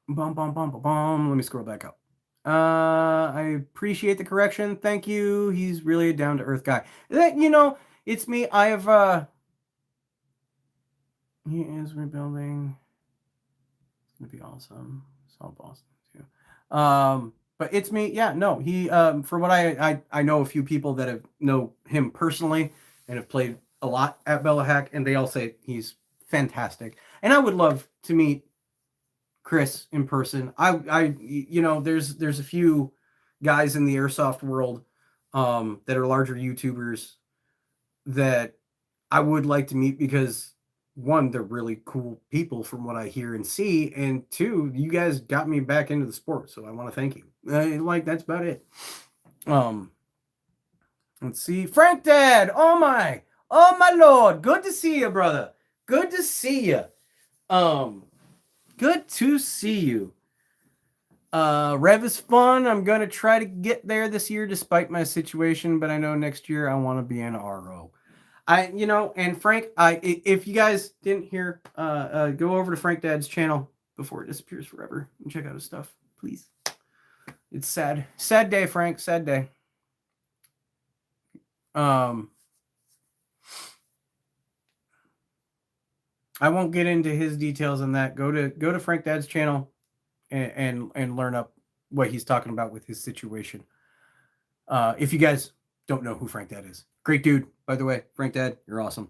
bum, bum, bum, bum. Let me scroll back up. I appreciate the correction. Thank you. He's really a down to earth guy. It's me. I have he is rebuilding. It's gonna be awesome. Saw Boston too. But it's me. Yeah, no, he for what I know a few people that know him personally and have played a lot at Bellahack, and they all say he's fantastic. And I would love to meet Chris in person. There's a few guys in the airsoft world that are larger YouTubers that I would like to meet because one, they're really cool people from what I hear and see, and two, you guys got me back into the sport, so I want to thank you. That's about it. Let's see, Frank Dad. Oh my lord, good to see you, brother. Good to see you. Good to see you. Rev is fun. I'm gonna try to get there this year despite my situation, but I know next year I want to be an RO. And Frank, if you guys didn't hear, go over to Frank Dad's channel before it disappears forever and check out his stuff, please. It's sad. Sad day, Frank. Sad day. I won't get into his details on that. Go to Frank Dad's channel and learn up what he's talking about with his situation. If you guys don't know who Frank Dad is, great dude, by the way. Frank Dad, you're awesome.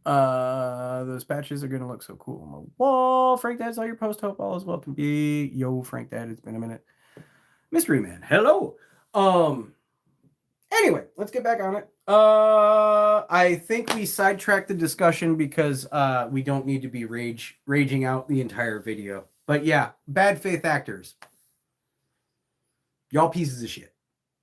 Those patches are gonna look so cool on the wall. Frank Dad, saw your post. Hope all is well can be. Yo, Frank Dad, it's been a minute. Mystery Man, hello. Anyway, let's get back on it. I think we sidetracked the discussion because we don't need to be raging out the entire video. But yeah, bad faith actors. Y'all pieces of shit.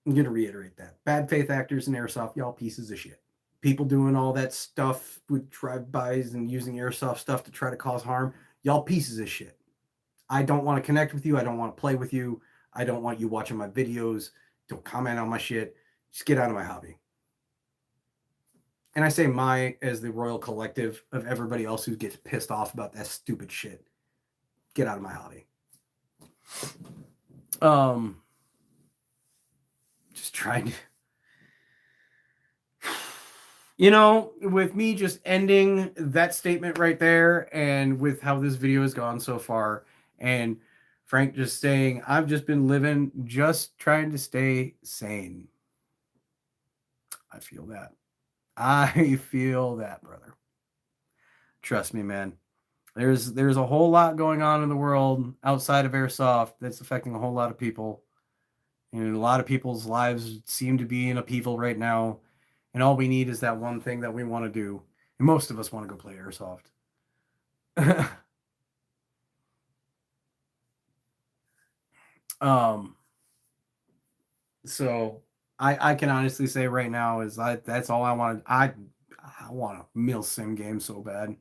I'm going to reiterate that. Bad faith actors in airsoft, y'all pieces of shit. People doing all that stuff with drive-bys and using airsoft stuff to try to cause harm, y'all pieces of shit. I don't want to connect with you. I don't want to play with you. I don't want you watching my videos. Don't comment on my shit. Just get out of my hobby. And I say my as the royal collective of everybody else who gets pissed off about that stupid shit. Get out of my hobby. Just trying to, with me just ending that statement right there, and with how this video has gone so far, and Frank just saying, I've just been living, just trying to stay sane. I feel that. I feel that, brother. Trust me, man. There's a whole lot going on in the world outside of airsoft that's affecting a whole lot of people. And a lot of people's lives seem to be in upheaval right now. And all we need is that one thing that we want to do. And most of us want to go play airsoft. So I can honestly say right now is that's all I want. I want a mil-sim game so bad.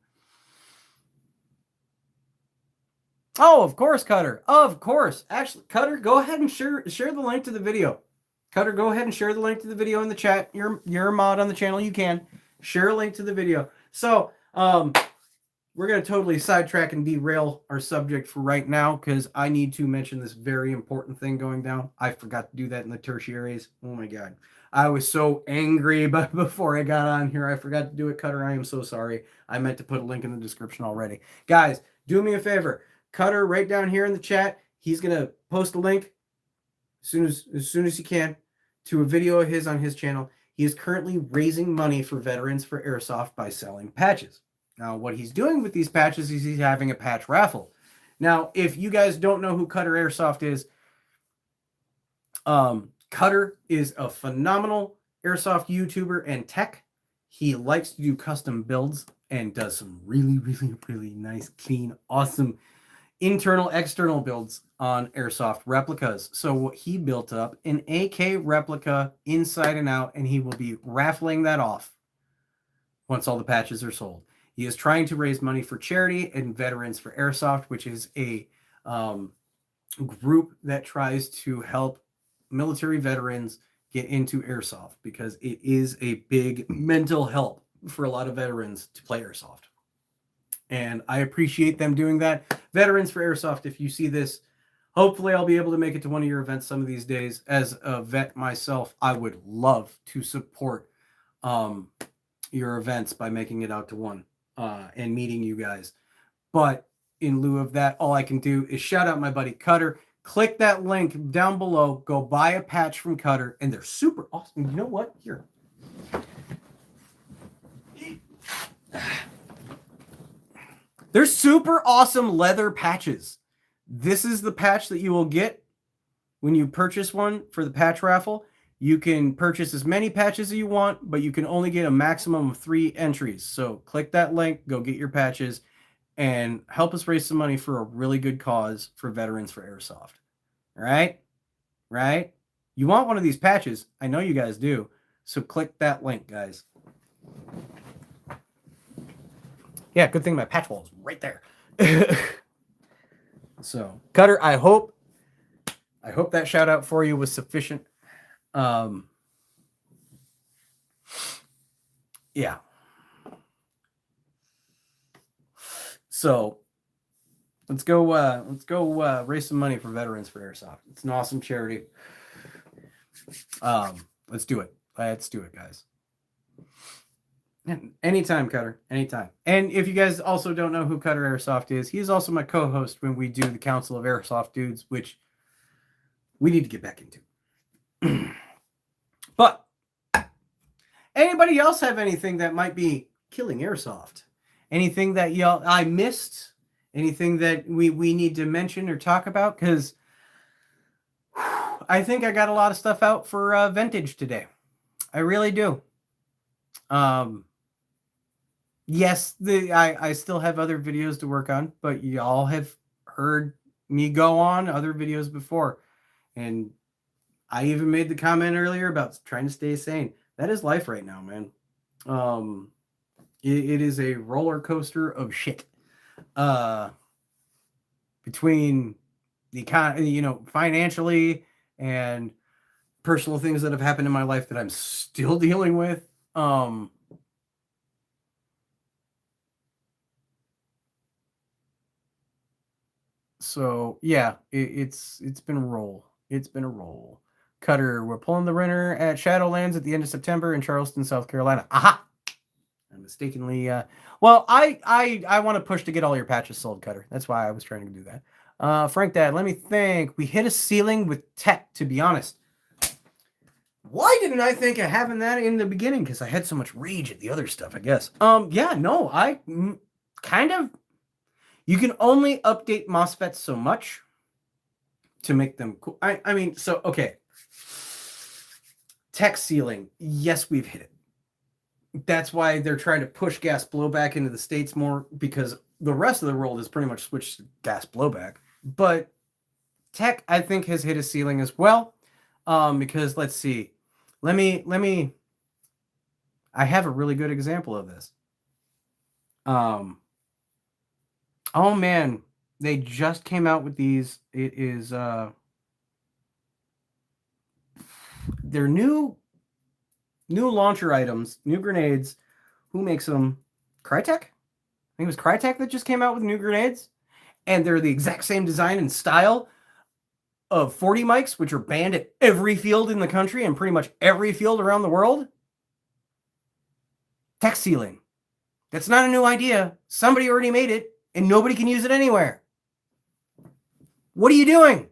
Oh, of course, Cutter. Of course. Actually, Cutter, go ahead and share the link to the video. Cutter, go ahead and share the link to the video in the chat. You're a mod on the channel. You can share a link to the video. So, we're going to totally sidetrack and derail our subject for right now because I need to mention this very important thing going down. I forgot to do that in the tertiaries. Oh my God. I was so angry before I got on here. I forgot to do it, Cutter. I am so sorry. I meant to put a link in the description already. Guys, do me a favor. Cutter right down here in the chat. He's going to post a link as soon as he can to a video of his on his channel. He is currently raising money for veterans for airsoft by selling patches. Now, what he's doing with these patches is he's having a patch raffle. Now, if you guys don't know who Cutter Airsoft is, Cutter is a phenomenal airsoft YouTuber and tech. He likes to do custom builds and does some really, really, really nice, clean, awesome internal, external builds on airsoft replicas. So he built up an AK replica inside and out, and he will be raffling that off once all the patches are sold. He is trying to raise money for charity and Veterans for Airsoft, which is a group that tries to help military veterans get into Airsoft, because it is a big mental help for a lot of veterans to play Airsoft. And I appreciate them doing that. Veterans for Airsoft, if you see this, hopefully I'll be able to make it to one of your events some of these days. As a vet myself, I would love to support your events by making it out to one and meeting you guys. But in lieu of that, all I can do is shout out my buddy Cutter. Click that link down below. Go buy a patch from Cutter, and they're super awesome. You know what? Here. They're super awesome leather patches. This is the patch that you will get when you purchase one for the patch raffle. You can purchase as many patches as you want, but you can only get a maximum of 3 entries. So click that link, go get your patches, and help us raise some money for a really good cause for Veterans for Airsoft. All right? Right? You want one of these patches. I know you guys do. So click that link, guys. Yeah, good thing my patch wall is right there. So, Cutter, I hope that shout out for you was sufficient. Yeah. So let's go raise some money for Veterans for Airsoft. It's an awesome charity. Let's do it. Let's do it, guys. Anytime, Cutter. Anytime. And if you guys also don't know who Cutter Airsoft is, he's also my co-host when we do the Council of Airsoft Dudes, which we need to get back into. But anybody else have anything that might be killing Airsoft? Anything that I missed? Anything that we need to mention or talk about? Because I think I got a lot of stuff out for vintage today. I really do. Yes, I still have other videos to work on, but y'all have heard me go on other videos before. And I even made the comment earlier about trying to stay sane. That is life right now, man. It is a roller coaster of shit. Between the economy, financially and personal things that have happened in my life that I'm still dealing with. So yeah, it's been a roll. It's been a roll. Cutter, we're pulling the Renner at Shadowlands at the end of September in Charleston, South Carolina. Aha! I mistakenly. Well, I want to push to get all your patches sold, Cutter. That's why I was trying to do that. Frank Dad, let me think. We hit a ceiling with tech, to be honest. Why didn't I think of having that in the beginning? Because I had so much rage at the other stuff, I guess. Yeah, no, I kind of. You can only update MOSFETs so much to make them cool. I mean, so, okay. Tech ceiling. Yes, we've hit it. That's why they're trying to push gas blowback into the States more, because the rest of the world has pretty much switched to gas blowback. But tech, I think, has hit a ceiling as well. Because let's see. Let me. I have a really good example of this. Oh man, they just came out with these. It is their new launcher items, new grenades. Who makes them? Crytek? I think it was Crytek that just came out with new grenades. And they're the exact same design and style of 40 mics, which are banned at every field in the country and pretty much every field around the world. Tech ceiling. That's not a new idea. Somebody already made it, and nobody can use it anywhere. What are you doing?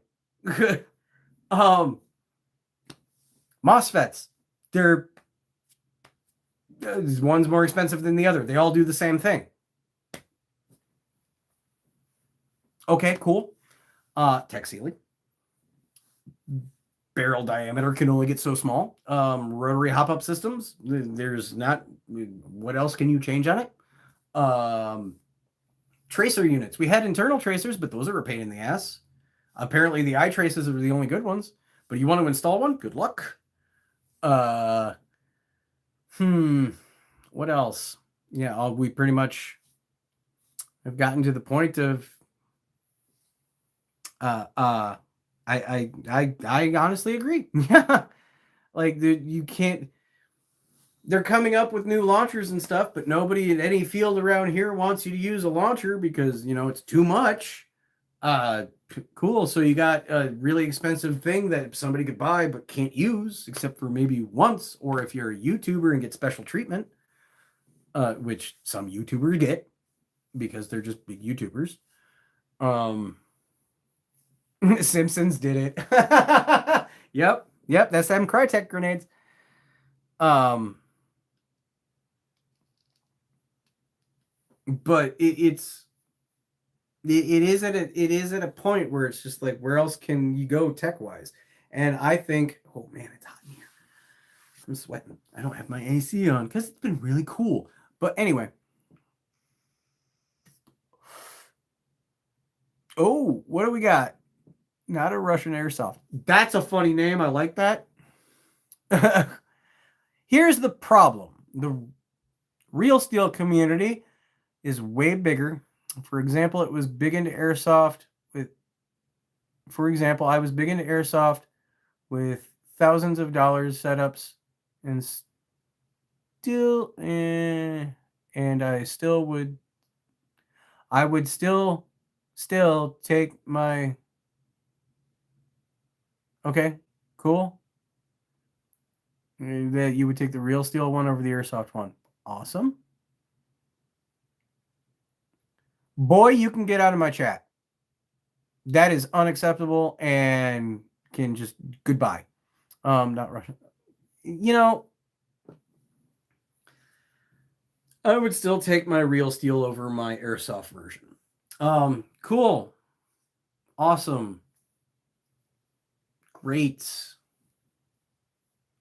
MOSFETs. They're one's more expensive than the other. They all do the same thing. Okay, cool. Tech ceiling. Barrel diameter can only get so small. Rotary hop-up systems. There's not. What else can you change on it? Tracer units. We had internal tracers, but those are a pain in the ass. Apparently, the eye traces are the only good ones. But you want to install one? Good luck. What else? Yeah, we pretty much have gotten to the point of. I honestly agree. Yeah. Like, you can't. They're coming up with new launchers and stuff, but nobody in any field around here wants you to use a launcher because, it's too much. Cool. So you got a really expensive thing that somebody could buy but can't use except for maybe once, or if you're a YouTuber and get special treatment, which some YouTubers get because they're just big YouTubers. Simpsons did it. Yep, that's them Crytek grenades. But it is at a point where it's just like, where else can you go tech wise? And I think, oh man, it's hot in here. I'm sweating. I don't have my AC on because it's been really cool. But anyway. Oh, what do we got? Not a Russian Airsoft. That's a funny name. I like that. Here's the problem. The real steel community is way bigger. For example, it was big into Airsoft I was big into Airsoft with thousands of dollars setups and I would still take my. Okay, cool. That you would take the real steel one over the Airsoft one. Awesome. Boy, you can get out of my chat. That is unacceptable and can just goodbye. Not Russian. I would still take my real steel over my Airsoft version. Cool. Awesome. Great.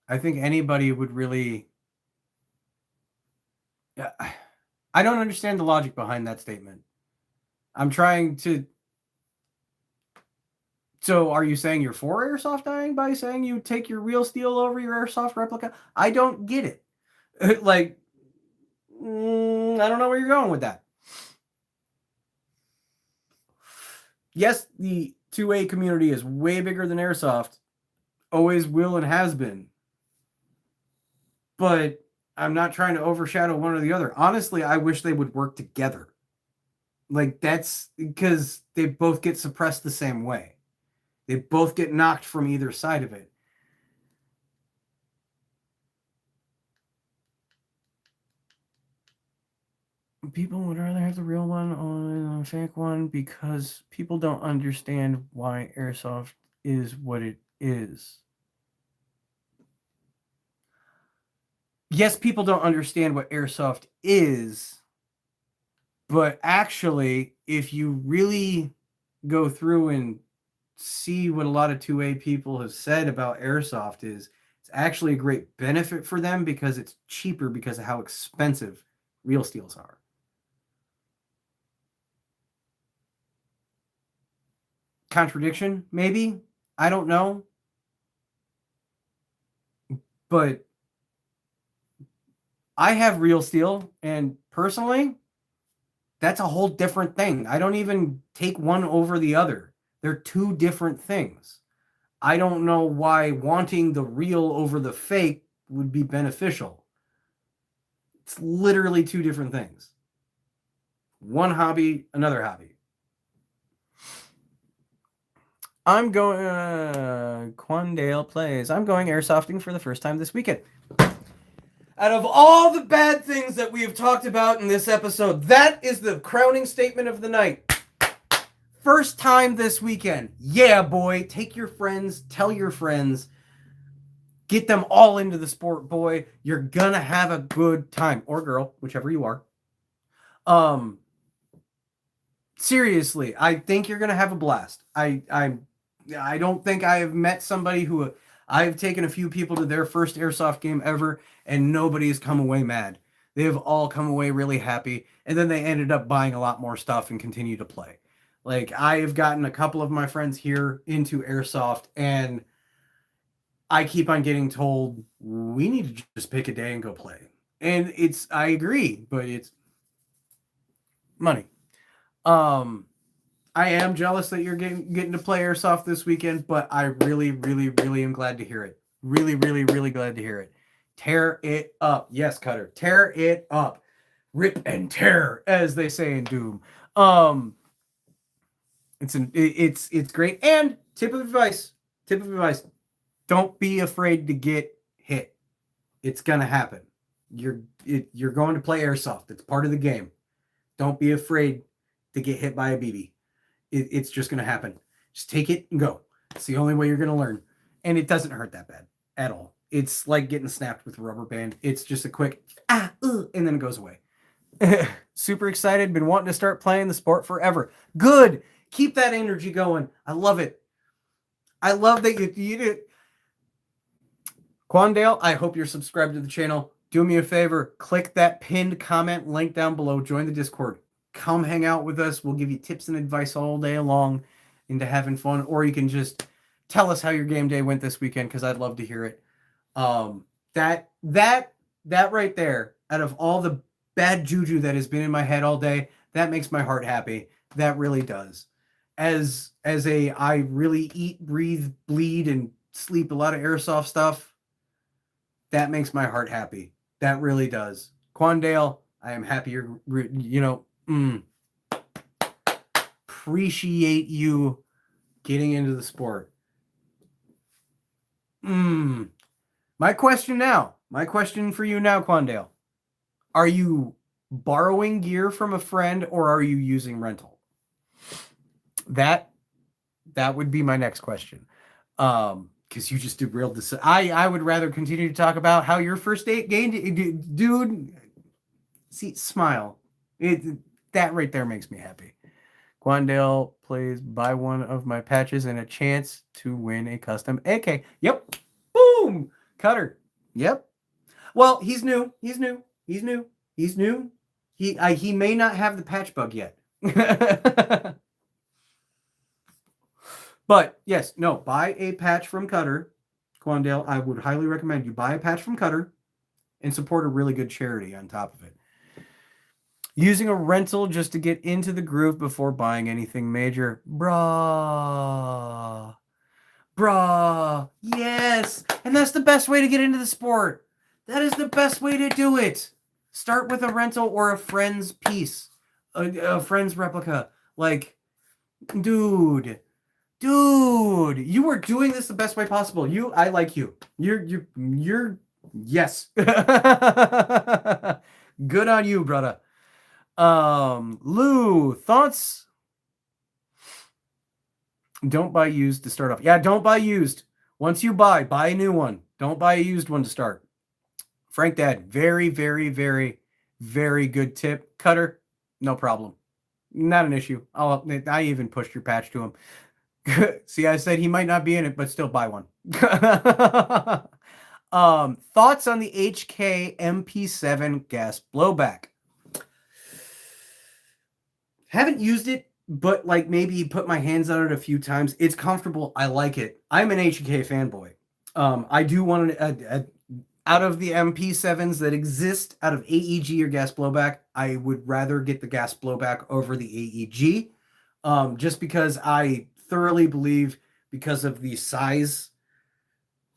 I think anybody would really. I don't understand the logic behind that statement. I'm trying to. So are you saying you're for Airsoft dying by saying you take your real steel over your Airsoft replica? I don't get it. Like, I don't know where you're going with that. Yes, the 2A community is way bigger than Airsoft. Always will and has been. But I'm not trying to overshadow one or the other. Honestly, I wish they would work together. Like, that's because they both get suppressed the same way. They both get knocked from either side of it. People would rather have the real one on a fake one because people don't understand why Airsoft is what it is. Yes, people don't understand what Airsoft is, but actually, if you really go through and see what a lot of 2A people have said about Airsoft, is it's actually a great benefit for them because it's cheaper because of how expensive real steels are. Contradiction, maybe? I don't know. But I have real steel, and personally, that's a whole different thing. I don't even take one over the other. They're two different things. I don't know why wanting the real over the fake would be beneficial. It's literally two different things. One hobby, another hobby. I'm going, Quandale plays. I'm going airsofting for the first time this weekend. Out of all the bad things that we have talked about in this episode, that is the crowning statement of the night. First time this weekend. Yeah, boy. Take your friends. Tell your friends. Get them all into the sport, boy. You're gonna have a good time. Or girl, whichever you are. Seriously, I think you're gonna have a blast. I don't think I have met somebody who... I've taken a few people to their first Airsoft game ever, and nobody's come away mad. They have all come away really happy, and then they ended up buying a lot more stuff and continue to play. Like, I have gotten a couple of my friends here into Airsoft, and I keep on getting told, we need to just pick a day and go play. And I agree, but it's money. I am jealous that you're getting to play Airsoft this weekend, but I really, really, really am glad to hear it. Really, really, really glad to hear it. Tear it up. Yes, Cutter. Tear it up. Rip and tear, as they say in Doom. Um, it's great. And tip of advice. Tip of advice. Don't be afraid to get hit. It's gonna happen. You're going to play airsoft. It's part of the game. Don't be afraid to get hit by a BB. It's just gonna happen. Just take it and go. It's the only way you're gonna learn, and it doesn't hurt that bad at all. It's like getting snapped with a rubber band. It's just a quick and then it goes away. Super excited. Been wanting to start playing the sport forever. Good. Keep that energy going. I love it. I love that you did. Quandale, I hope you're subscribed to the channel. Do me a favor. Click that pinned comment link down below. Join the Discord. Come hang out with us. We'll give you tips and advice all day long into having fun. Or you can just tell us how your game day went this weekend, because I'd love to hear it. That right there, out of all the bad juju that has been in my head all day, that makes my heart happy. That really does. I really eat, breathe, bleed, and sleep a lot of airsoft stuff. That makes my heart happy. That really does. Quandale, I am happy appreciate you getting into the sport. My question for you now, Quandale. Are you borrowing gear from a friend, or are you using rental? That would be my next question. Because you just did real. I would rather continue to talk about how your first date gained, dude. See, smile. That right there makes me happy. Quandale plays buy one of my patches and a chance to win a custom AK. Yep. Boom. Cutter. Yep. Well, he's new. He may not have the patch bug yet. But yes, no, buy a patch from Cutter. Quandale, I would highly recommend you buy a patch from Cutter and support a really good charity on top of it. Using a rental just to get into the groove before buying anything major. Bruh. Yes. And that's the best way to get into the sport. That is the best way to do it. Start with a rental or a friend's piece. A friend's replica. Like, dude, you are doing this the best way possible. I like you. You're yes. Good on you, brother. Lou, thoughts? Don't buy used to start off. Yeah, don't buy used. Once you buy a new one. Don't buy a used one to start. Frank Dad, very, very, very, very good tip. Cutter, no problem. Not an issue. I even pushed your patch to him. See, I said he might not be in it, but still buy one. Thoughts on the HK MP7 gas blowback? Haven't used it, but like maybe put my hands on it a few times. It's comfortable. I like it. I'm an HK fanboy. I do want to, out of the MP7s that exist out of AEG or gas blowback, I would rather get the gas blowback over the AEG, just because I thoroughly believe, because of the size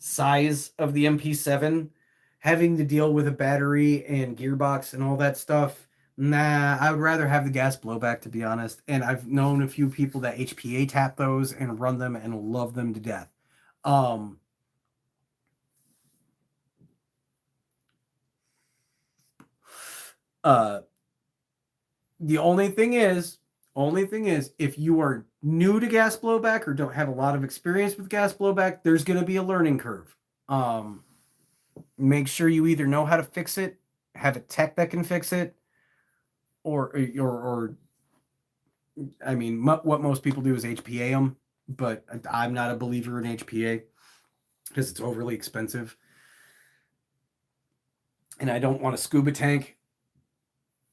of the MP7, having to deal with a battery and gearbox and all that stuff, I would rather have the gas blowback, to be honest. And I've known a few people that HPA tap those and run them and love them to death. The only thing is, if you are new to gas blowback or don't have a lot of experience with gas blowback, there's going to be a learning curve. Make sure you either know how to fix it, have a tech that can fix it, or I mean, what most people do is HPA them, but I'm not a believer in HPA because it's overly expensive. And I don't want a scuba tank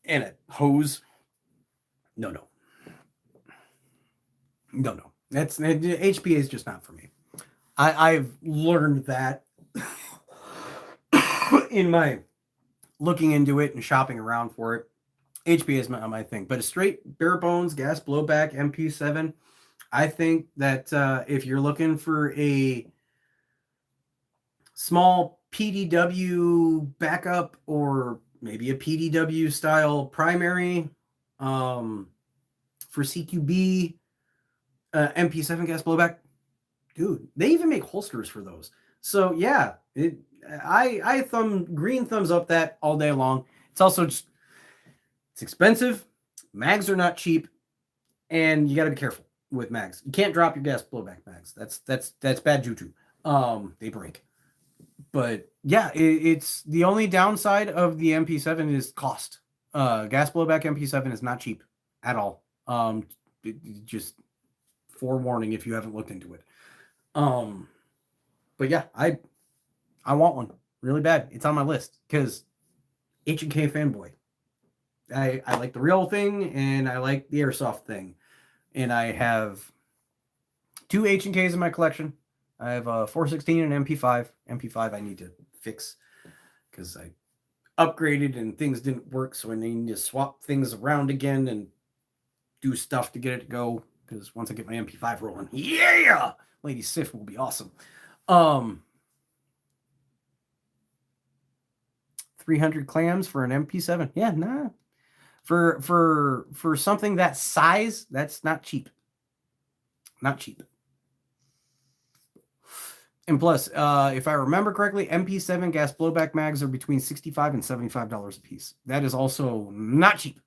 and a hose. No. That's HPA is just not for me. I've learned that in my looking into it and shopping around for it. HPA is not my thing, but a straight bare bones gas blowback MP7. I think that if you're looking for a small PDW backup or maybe a PDW style primary for CQB, MP7 gas blowback. Dude, they even make holsters for those. So yeah, I green thumbs up that all day long. It's also just, it's expensive. Mags are not cheap, and you got to be careful with mags. You can't drop your gas blowback mags. That's bad juju. They break. But yeah, it's the only downside of the MP7 is cost. Gas blowback MP7 is not cheap at all. Just forewarning if you haven't looked into it. But yeah, I want one really bad. It's on my list because H&K fanboy. I like the real thing and I like the Airsoft thing, and I have 2 H&Ks in my collection. I have a 416 and an MP5. MP5 I need to fix because I upgraded and things didn't work, so I need to swap things around again and do stuff to get it to go. Because once I get my MP5 rolling, yeah, Lady Sif will be awesome. 300 clams for an MP7. Yeah, nah. For something that size, that's not cheap. Not cheap. And plus, if I remember correctly, MP7 gas blowback mags are between $65 and $75 a piece. That is also not cheap.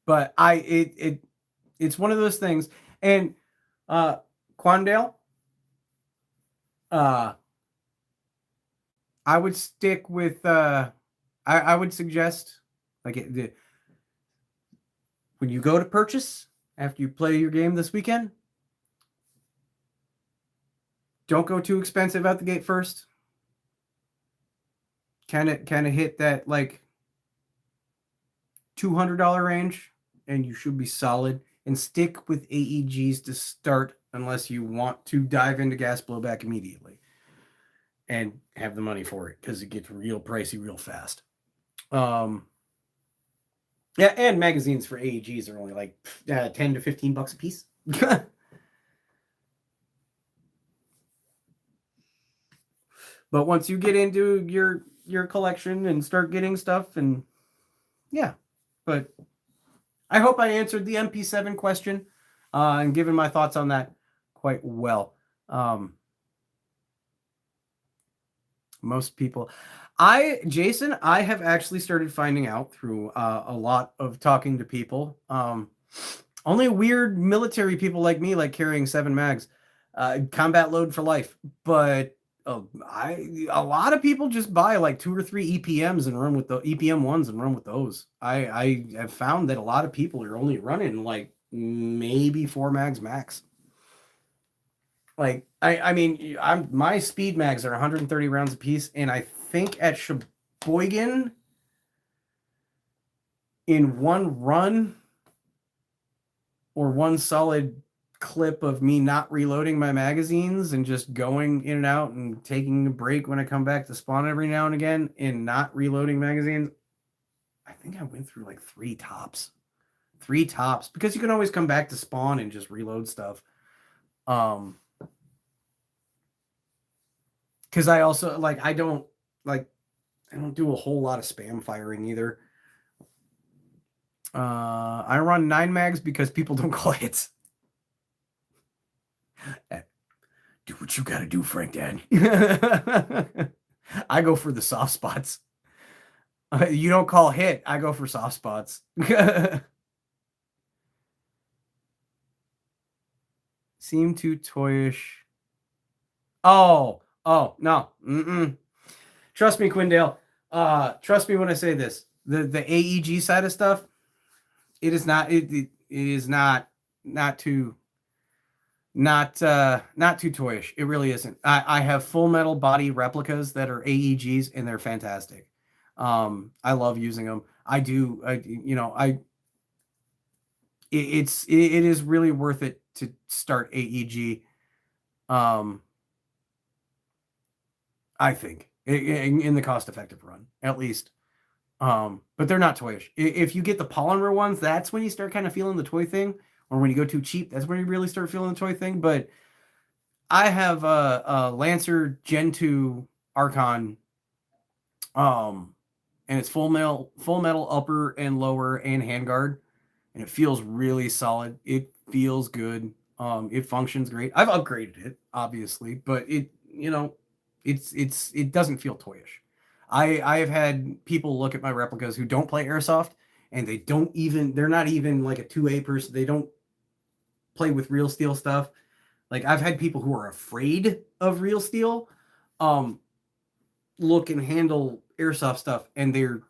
But it's one of those things. And Quandale, I would stick with I would suggest like when you go to purchase after you play your game this weekend, don't go too expensive out the gate first. Kind of hit that like $200 range, and you should be solid. And stick with AEGs to start unless you want to dive into gas blowback immediately and have the money for it, because it gets real pricey real fast. Yeah, and magazines for AEGs are only like 10 to 15 bucks a piece. But once you get into your collection and start getting stuff, and yeah, but I hope I answered the MP7 question and given my thoughts on that quite well. Most people, Jason, I have actually started finding out through a lot of talking to people. Only weird military people like me like carrying 7 mags, combat load for life. But a lot of people just buy like 2 or 3 EPMs and run with the EPM ones and run with those. I have found that a lot of people are only running like maybe 4 mags max. Like I mean, my speed mags are 130 rounds a piece, and I think at Sheboygan in one run or one solid clip of me not reloading my magazines and just going in and out and taking a break when I come back to spawn every now and again and not reloading magazines, I think I went through like 3 tops, because you can always come back to spawn and just reload stuff. Because I also I don't do a whole lot of spam firing either. I run 9 mags because people don't call hits. Do what you gotta do, Frank Dad. I go for the soft spots. You don't call hit, I go for soft spots. Seem too toyish. Oh, no. Trust me, Quindale. Trust me when I say this. The AEG side of stuff, it is not too toyish. It really isn't. I have full metal body replicas that are AEGs, and they're fantastic. I love using them. I do. It is really worth it to start AEG. I think in the cost-effective run, at least. But they're not toyish. If you get the polymer ones, that's when you start kind of feeling the toy thing, or when you go too cheap, that's when you really start feeling the toy thing. But I have a Lancer Gen 2 Archon, and it's full metal upper and lower and handguard, and it feels really solid. It feels good. It functions great. I've upgraded it, obviously, but it doesn't feel toyish. I have had people look at my replicas who don't play Airsoft, and they're not even like a 2A person. They don't play with real steel stuff. Like, I've had people who are afraid of real steel look and handle Airsoft stuff, and they're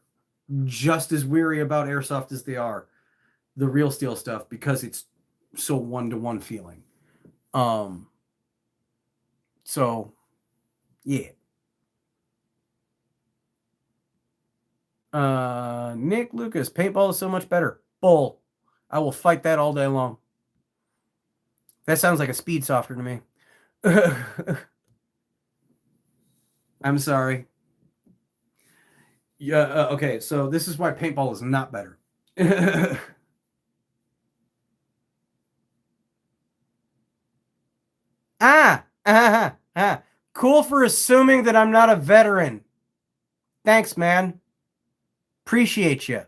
just as weary about Airsoft as they are the real steel stuff, because it's so one-to-one feeling. So yeah. Nick Lucas, paintball is so much better. Bull. I will fight that all day long. That sounds like a speed softer to me. I'm sorry. Yeah, okay, so this is why paintball is not better. Cool for assuming that I'm not a veteran. Thanks, man. Appreciate you.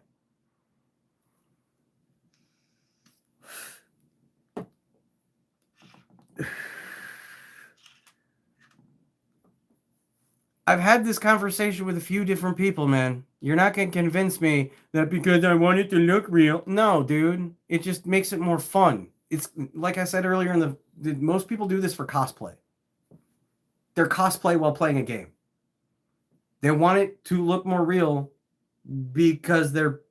I've had this conversation with a few different people, man. You're not going to convince me that because I want it to look real. No, dude. It just makes it more fun. It's like I said earlier most people do this for cosplay. They're cosplay while playing a game. They want it to look more real because they're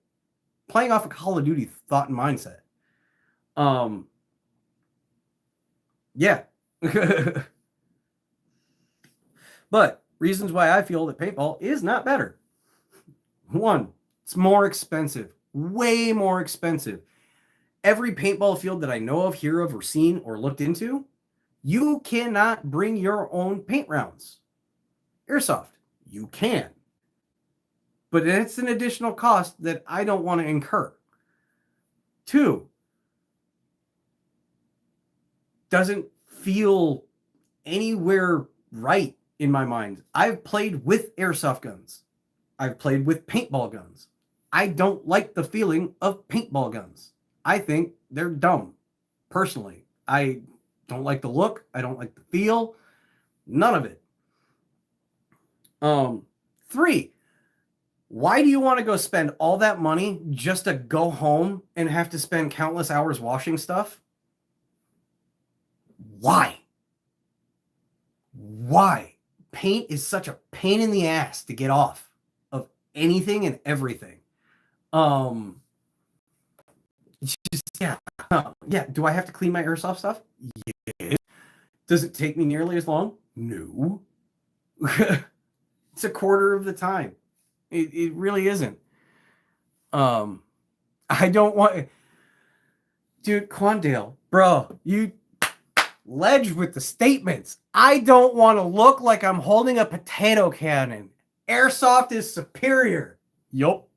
playing off a Call of Duty thought and mindset. Yeah. But reasons why I feel that paintball is not better. One, it's more expensive. Way more expensive. Every paintball field that I know of, hear of, or seen, or looked into, you cannot bring your own paint rounds. Airsoft, you can. But it's an additional cost that I don't want to incur. Two, doesn't feel anywhere right in my mind. I've played with airsoft guns. I've played with paintball guns. I don't like the feeling of paintball guns. I think they're dumb. Personally, I don't like the look. I don't like the feel. None of it. Three, why do you want to go spend all that money just to go home and have to spend countless hours washing stuff? Why? Why? Paint is such a pain in the ass to get off of anything and everything. Yeah. Do I have to clean my airsoft stuff? Yes. Does it take me nearly as long? No. It's a quarter of the time. It really isn't. I don't want, dude, Quandale, bro, you ledge with the statements. I don't want to look like I'm holding a potato cannon. Airsoft is superior. Yup.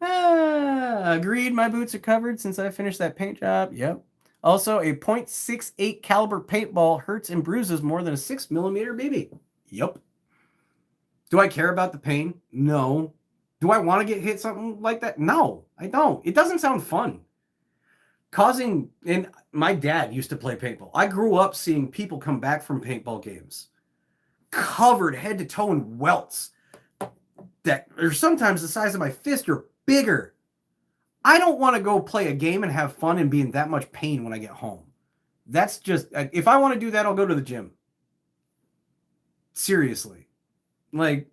Agreed, my boots are covered since I finished that paint job. Yep. Also, a .68 caliber paintball hurts and bruises more than a 6mm BB. Yep. Do I care about the pain? No. Do I want to get hit something like that? No, I don't. It doesn't sound fun. And my dad used to play paintball. I grew up seeing people come back from paintball games covered head to toe in welts that are sometimes the size of my fist or bigger. I don't want to go play a game and have fun and be in that much pain when I get home. That's just, if I want to do that, I'll go to the gym. Seriously. Like,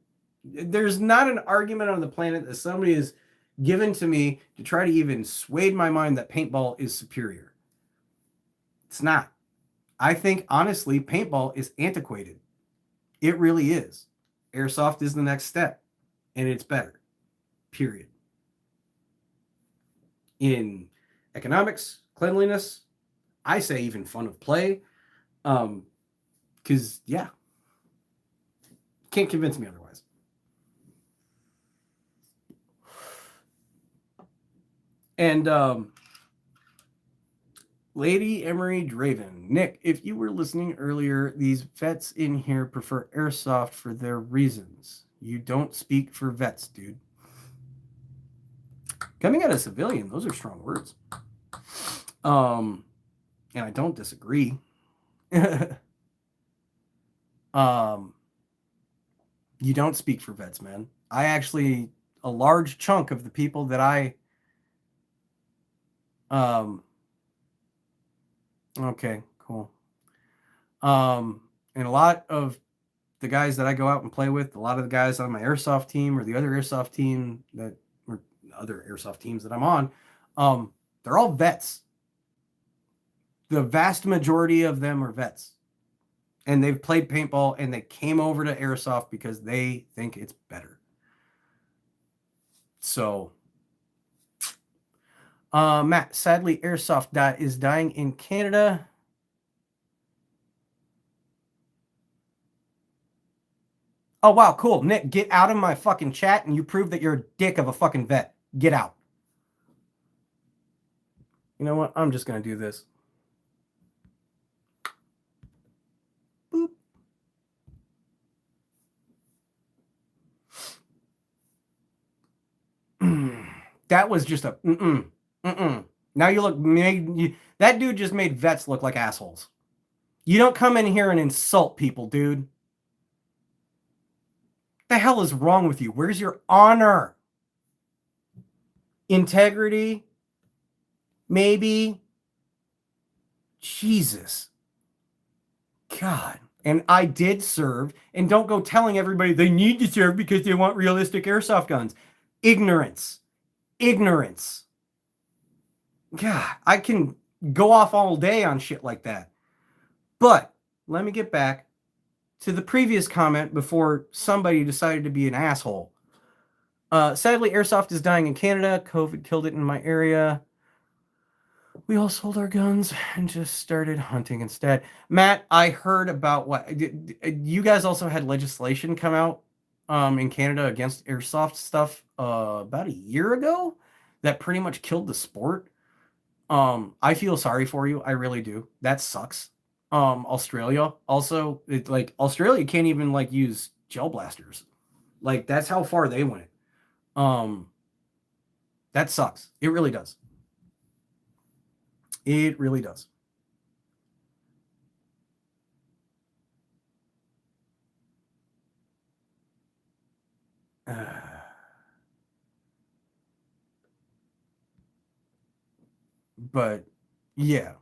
there's not an argument on the planet that somebody is given to me to try to even sway my mind that paintball is superior. It's not. I think, honestly, paintball is antiquated. It really is. Airsoft is the next step, and it's better. Period. In economics, cleanliness, I say even fun of play. Because, yeah, can't convince me otherwise. And Lady Emery Draven. Nick, if you were listening earlier, these vets in here prefer Airsoft for their reasons. You don't speak for vets, dude. Coming out of civilian, those are strong words. And I don't disagree. You don't speak for vets, man. I actually, a large chunk of the people that okay, cool. And a lot of the guys that I go out and play with, a lot of the guys on my Airsoft team or the other Airsoft team or other Airsoft teams that I'm on, they're all vets. The vast majority of them are vets. And they've played paintball and they came over to Airsoft because they think it's better. So, Matt, sadly, Airsoft is dying in Canada. Oh, wow, cool. Nick, get out of my fucking chat and you prove that you're a dick of a fucking vet. Get out. You know what? I'm just going to do this. Boop. That was just a Now you look that dude just made vets look like assholes. You don't come in here and insult people, dude. What the hell is wrong with you? Where's your honor? Integrity? Maybe? Jesus. God. And I did serve. And don't go telling everybody they need to serve because they want realistic airsoft guns. Ignorance. Ignorance. God, I can go off all day on shit like that. But let me get back to the previous comment before somebody decided to be an asshole. Sadly, Airsoft is dying in Canada. COVID killed it in my area. We all sold our guns and just started hunting instead. Matt, I heard about what you guys also had legislation come out in Canada against Airsoft stuff about a year ago that pretty much killed the sport. I feel sorry for you. I really do. That sucks. Australia also, Australia can't even use gel blasters. That's how far they went. That sucks. It really does. It really does. But yeah.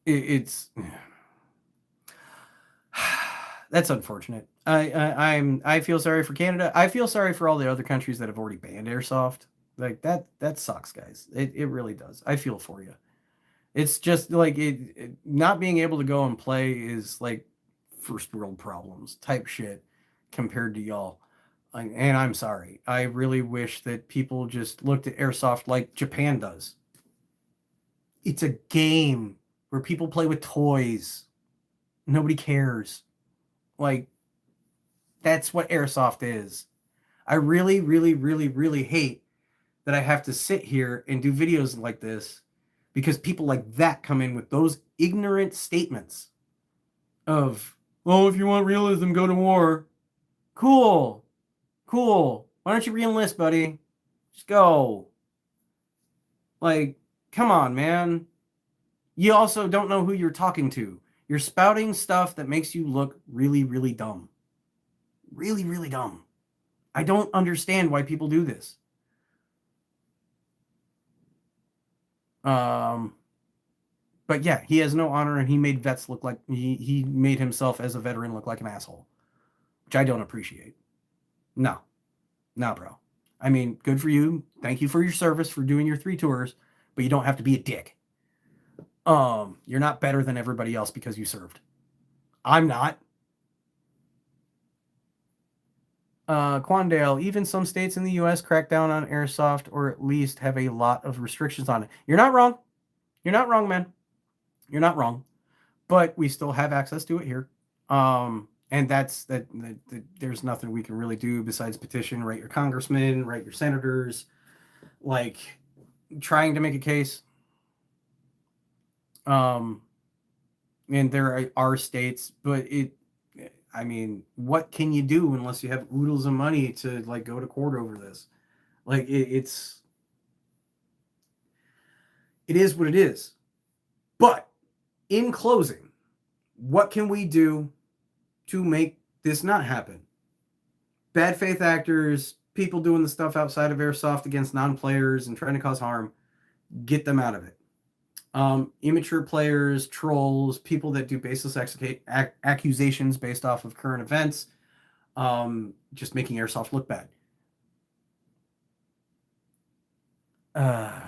It's that's unfortunate. I feel sorry for Canada. I feel sorry for all the other countries that have already banned airsoft. That sucks, guys. It really does. I feel for you. It's just not being able to go and play is like first world problems type shit compared to y'all. And I'm sorry. I really wish that people just looked at airsoft like Japan does. It's a game where people play with toys. Nobody cares. That's what airsoft is. I really, really, really, really hate that I have to sit here and do videos like this because people like that come in with those ignorant statements of, oh, if you want realism, go to war. Cool. Why don't you re-enlist, buddy? Just go. Come on, man. You also don't know who you're talking to. You're spouting stuff that makes you look really, really dumb. Really, really dumb. I don't understand why people do this. But yeah, he has no honor and he made vets look like he made himself as a veteran look like an asshole, which I don't appreciate. No, bro. I mean, good for you. Thank you for your service for doing your 3 tours, but you don't have to be a dick. You're not better than everybody else because you served. I'm not. Quandale, even some states in the U.S. crack down on airsoft or at least have a lot of restrictions on it. You're not wrong. You're not wrong, man. You're not wrong. But we still have access to it here. And And that's that. There's nothing we can really do besides petition, write your congressmen, write your senators, like trying to make a case. And there are states, but I mean, what can you do unless you have oodles of money to like go to court over this? Like it is what it is. But in closing, what can we do to make this not happen? Bad faith actors, people doing the stuff outside of Airsoft against non-players and trying to cause harm, get them out of it. Immature players, trolls, people that do baseless accusations based off of current events, just making Airsoft look bad. A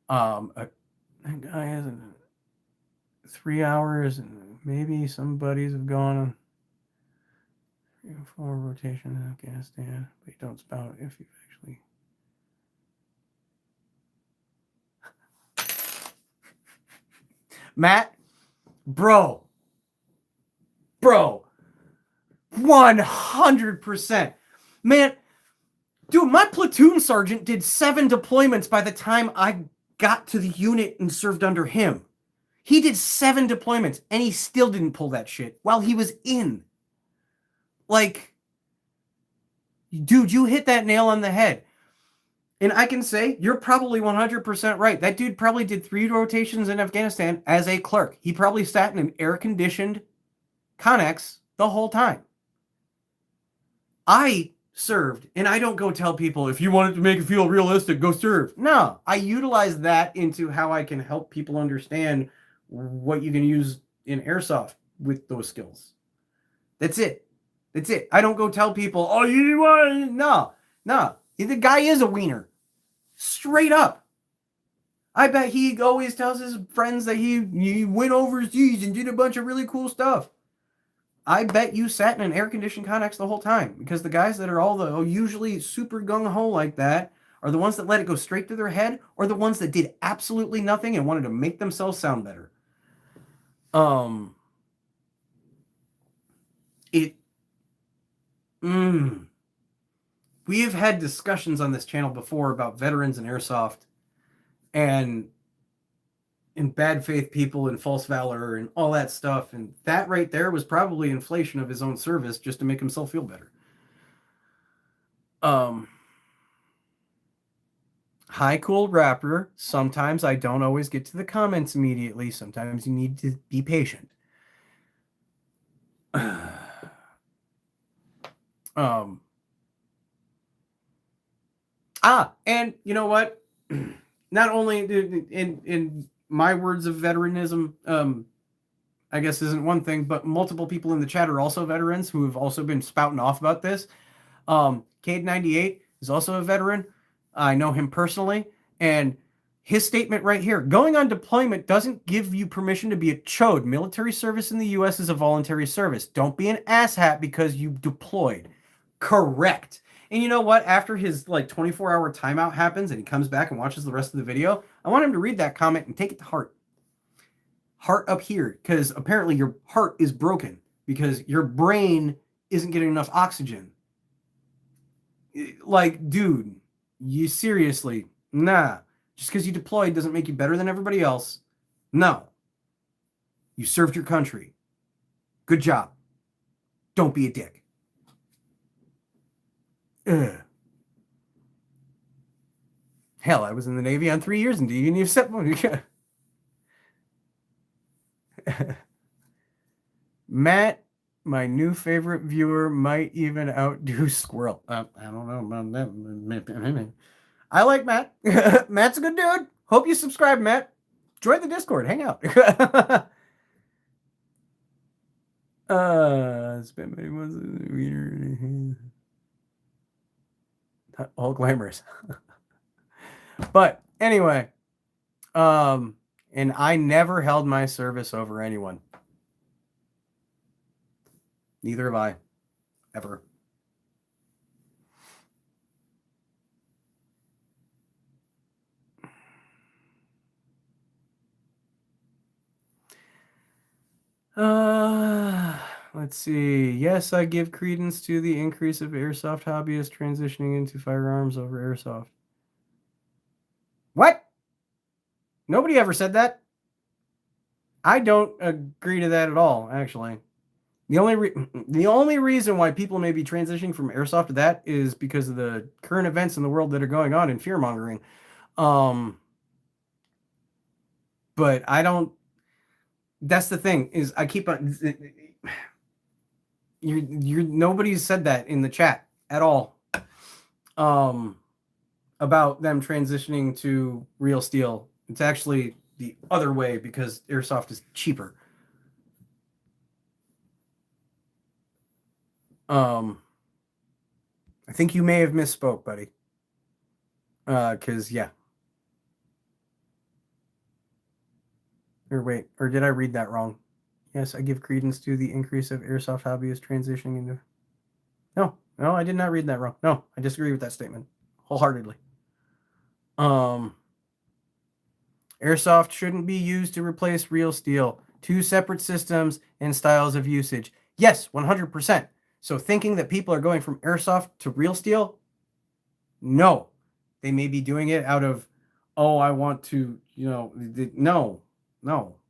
guy has 3 hours, and maybe some buddies have gone on 3 or 4 rotation in Afghanistan, but you don't spout if you've actually. Matt, bro, 100%. Man, dude, my platoon sergeant did 7 deployments by the time I got to the unit and served under him. He did 7 deployments, and he still didn't pull that shit while he was in. Like, dude, you hit that nail on the head. And I can say, you're probably 100% right. That dude probably did 3 rotations in Afghanistan as a clerk. He probably sat in an air-conditioned Connex the whole time. I served, and I don't go tell people, if you want it to make it feel realistic, go serve. No, I utilize that into how I can help people understand what you can use in Airsoft with those skills. That's it. I don't go tell people, oh, you didn't want it. No. The guy is a wiener. Straight up. I bet he always tells his friends that he went overseas and did a bunch of really cool stuff. I bet you sat in an air-conditioned Connex the whole time, because the guys that are usually super gung-ho like that are the ones that let it go straight to their head, or the ones that did absolutely nothing and wanted to make themselves sound better. We have had discussions on this channel before about veterans and Airsoft and bad faith people and false valor and all that stuff. And that right there was probably inflation of his own service just to make himself feel better. Hi, Cool Rapper. Sometimes I don't always get to the comments immediately. Sometimes you need to be patient. And you know what? Not only in my words of veteranism, I guess isn't one thing, but multiple people in the chat are also veterans who have also been spouting off about this. Cade 98 is also a veteran. I know him personally, and his statement right here: going on deployment doesn't give you permission to be a chode. Military service in the U.S. is a voluntary service. Don't be an asshat because you deployed. Correct. And you know what? After his 24-hour timeout happens and he comes back and watches the rest of the video, I want him to read that comment and take it to heart. Heart up here, because apparently your heart is broken because your brain isn't getting enough oxygen. Like, dude, you seriously, nah. Just because you deployed doesn't make you better than everybody else. No. You served your country. Good job. Don't be a dick. Ugh. Hell, I was in the Navy on 3 years and didn't even accept one. Matt, my new favorite viewer, might even outdo Squirrel. I don't know about that. I like Matt. Matt's a good dude. Hope you subscribe, Matt. Join the Discord. Hang out. Spent many months not all glamorous. But anyway, and I never held my service over anyone. Neither have I, ever. Let's see. Yes, I give credence to the increase of airsoft hobbyists transitioning into firearms over airsoft. What? Nobody ever said that. I don't agree to that at all, actually. The only reason why people may be transitioning from airsoft to that is because of the current events in the world that are going on in fear mongering. But I don't. That's the thing is I keep on. You're nobody's said that in the chat at all. About them transitioning to real steel. It's actually the other way because airsoft is cheaper. I think you may have misspoke, buddy. Cause yeah. Or wait, or did I read that wrong? Yes, I give credence to the increase of airsoft hobbyists transitioning into. No, I did not read that wrong. No, I disagree with that statement wholeheartedly. Airsoft shouldn't be used to replace real steel. Two separate systems and styles of usage. Yes, 100%. So thinking that people are going from airsoft to real steel, no. They may be doing it out of, oh, I want to, no.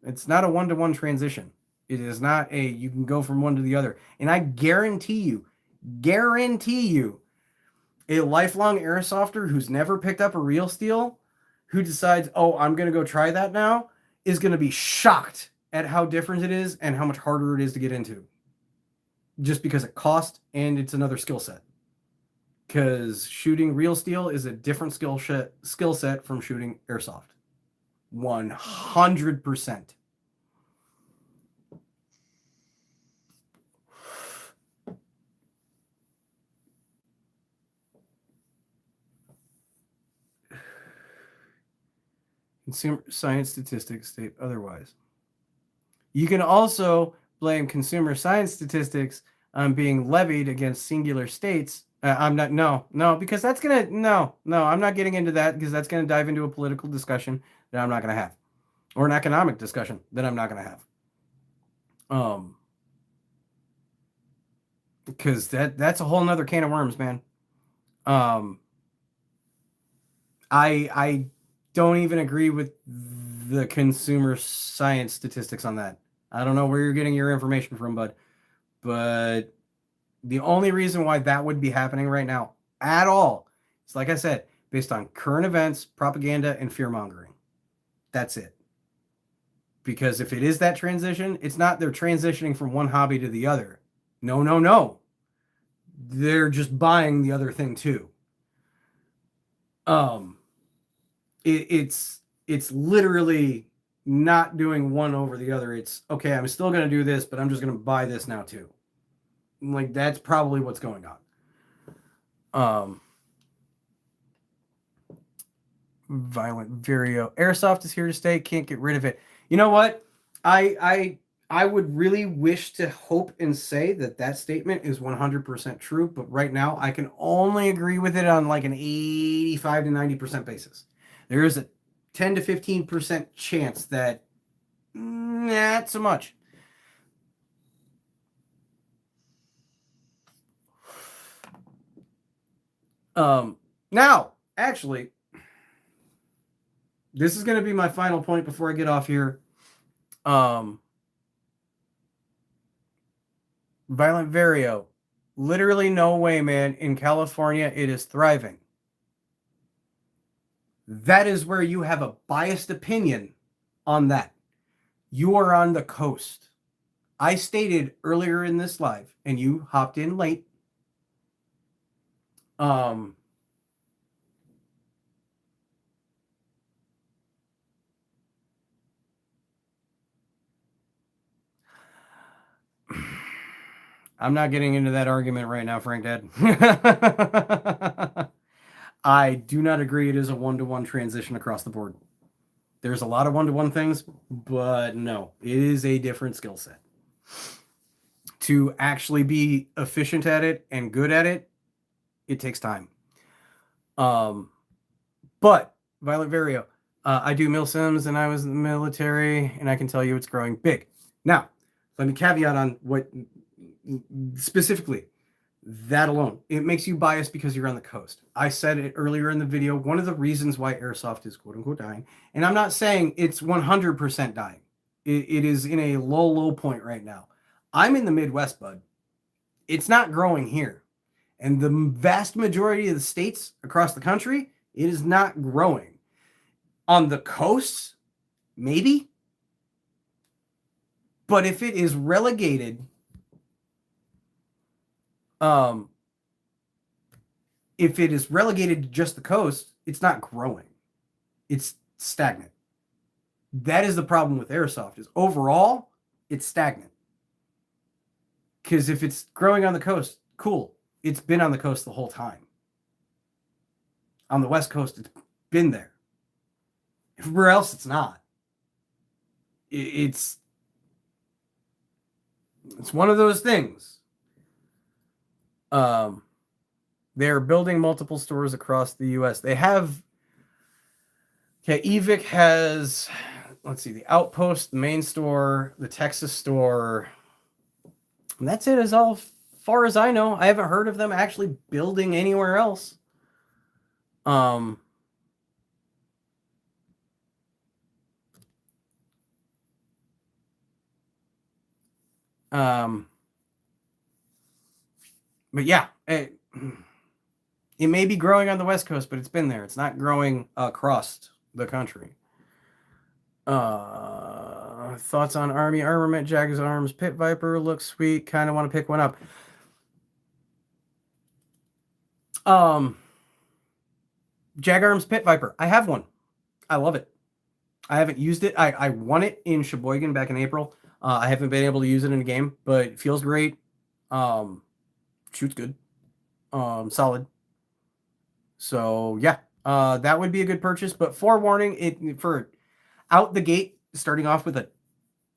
It's not a one-to-one transition. It is not you can go from one to the other. And I guarantee you, a lifelong airsofter who's never picked up a real steel, who decides, oh, I'm going to go try that now, is going to be shocked at how different it is and how much harder it is to get into. Just because it costs and it's another skill set. Because shooting real steel is a different skill set from shooting airsoft. 100%. Consumer science statistics state otherwise. You can also blame consumer science statistics on being levied against singular states. I'm not getting into that because that's going to dive into a political discussion that I'm not going to have, or an economic discussion that I'm not going to have. Because that's a whole nother can of worms, man. I don't even agree with the consumer science statistics on that. I don't know where you're getting your information from, bud. But the only reason why that would be happening right now at all is, like I said, based on current events, propaganda, and fear-mongering. That's it. Because if it is that transition, it's not they're transitioning from one hobby to the other. No. They're just buying the other thing too. It's literally not doing one over the other. It's okay, I'm still going to do this, but I'm just going to buy this now too. Like, that's probably what's going on. Violent Virio. Airsoft is here to stay. Can't get rid of it. You know what? I would really wish to hope and say that statement is 100% true, but right now I can only agree with it on like an 85 to 90% basis. There is a 10 to 15% chance that not so much. Now, actually, this is going to be my final point before I get off here. Violent Vario. Literally no way, man. In California, it is thriving. That is where you have a biased opinion on that. You are on the coast. I stated earlier in this live, and you hopped in late. I'm not getting into that argument right now, Frank Dad. I do not agree it is a one-to-one transition across the board. There's a lot of one-to-one things, but no, it is a different skill set. To actually be efficient at it and good at it, it takes time. But Violent Vario, I do milsims and I was in the military, and I can tell you it's growing big. Now, let me caveat on what specifically, that alone, it makes you biased because you're on the coast. I said it earlier in the video. One of the reasons why Airsoft is quote unquote dying, and I'm not saying it's 100% dying. It is in a low point right now. I'm in the Midwest, bud. It's not growing here. And the vast majority of the states across the country, it is not growing. On the coasts, maybe. But if it is relegated, if it is relegated to just the coast, it's not growing. It's stagnant. That is the problem with Airsoft, is overall, it's stagnant. Because if it's growing on the coast, cool. It's been on the coast the whole time. On the West Coast, it's been there. Everywhere else, it's not. It's one of those things. They're building multiple stores across the U.S. They have, EVIC has, let's see, the Outpost, the main store, the Texas store. And that's it as all far as I know. I haven't heard of them actually building anywhere else. But yeah, it may be growing on the West Coast, but it's been there. It's not growing across the country. Thoughts on Army armament? Jags Arms Pit Viper looks sweet. Kind of want to pick one up. Jag Arms Pit Viper. I have one. I love it. I haven't used it. I won it in Sheboygan back in April. I haven't been able to use it in a game, but it feels great. Shoots good. Solid. So yeah, that would be a good purchase. But forewarning, it for out the gate, starting off with a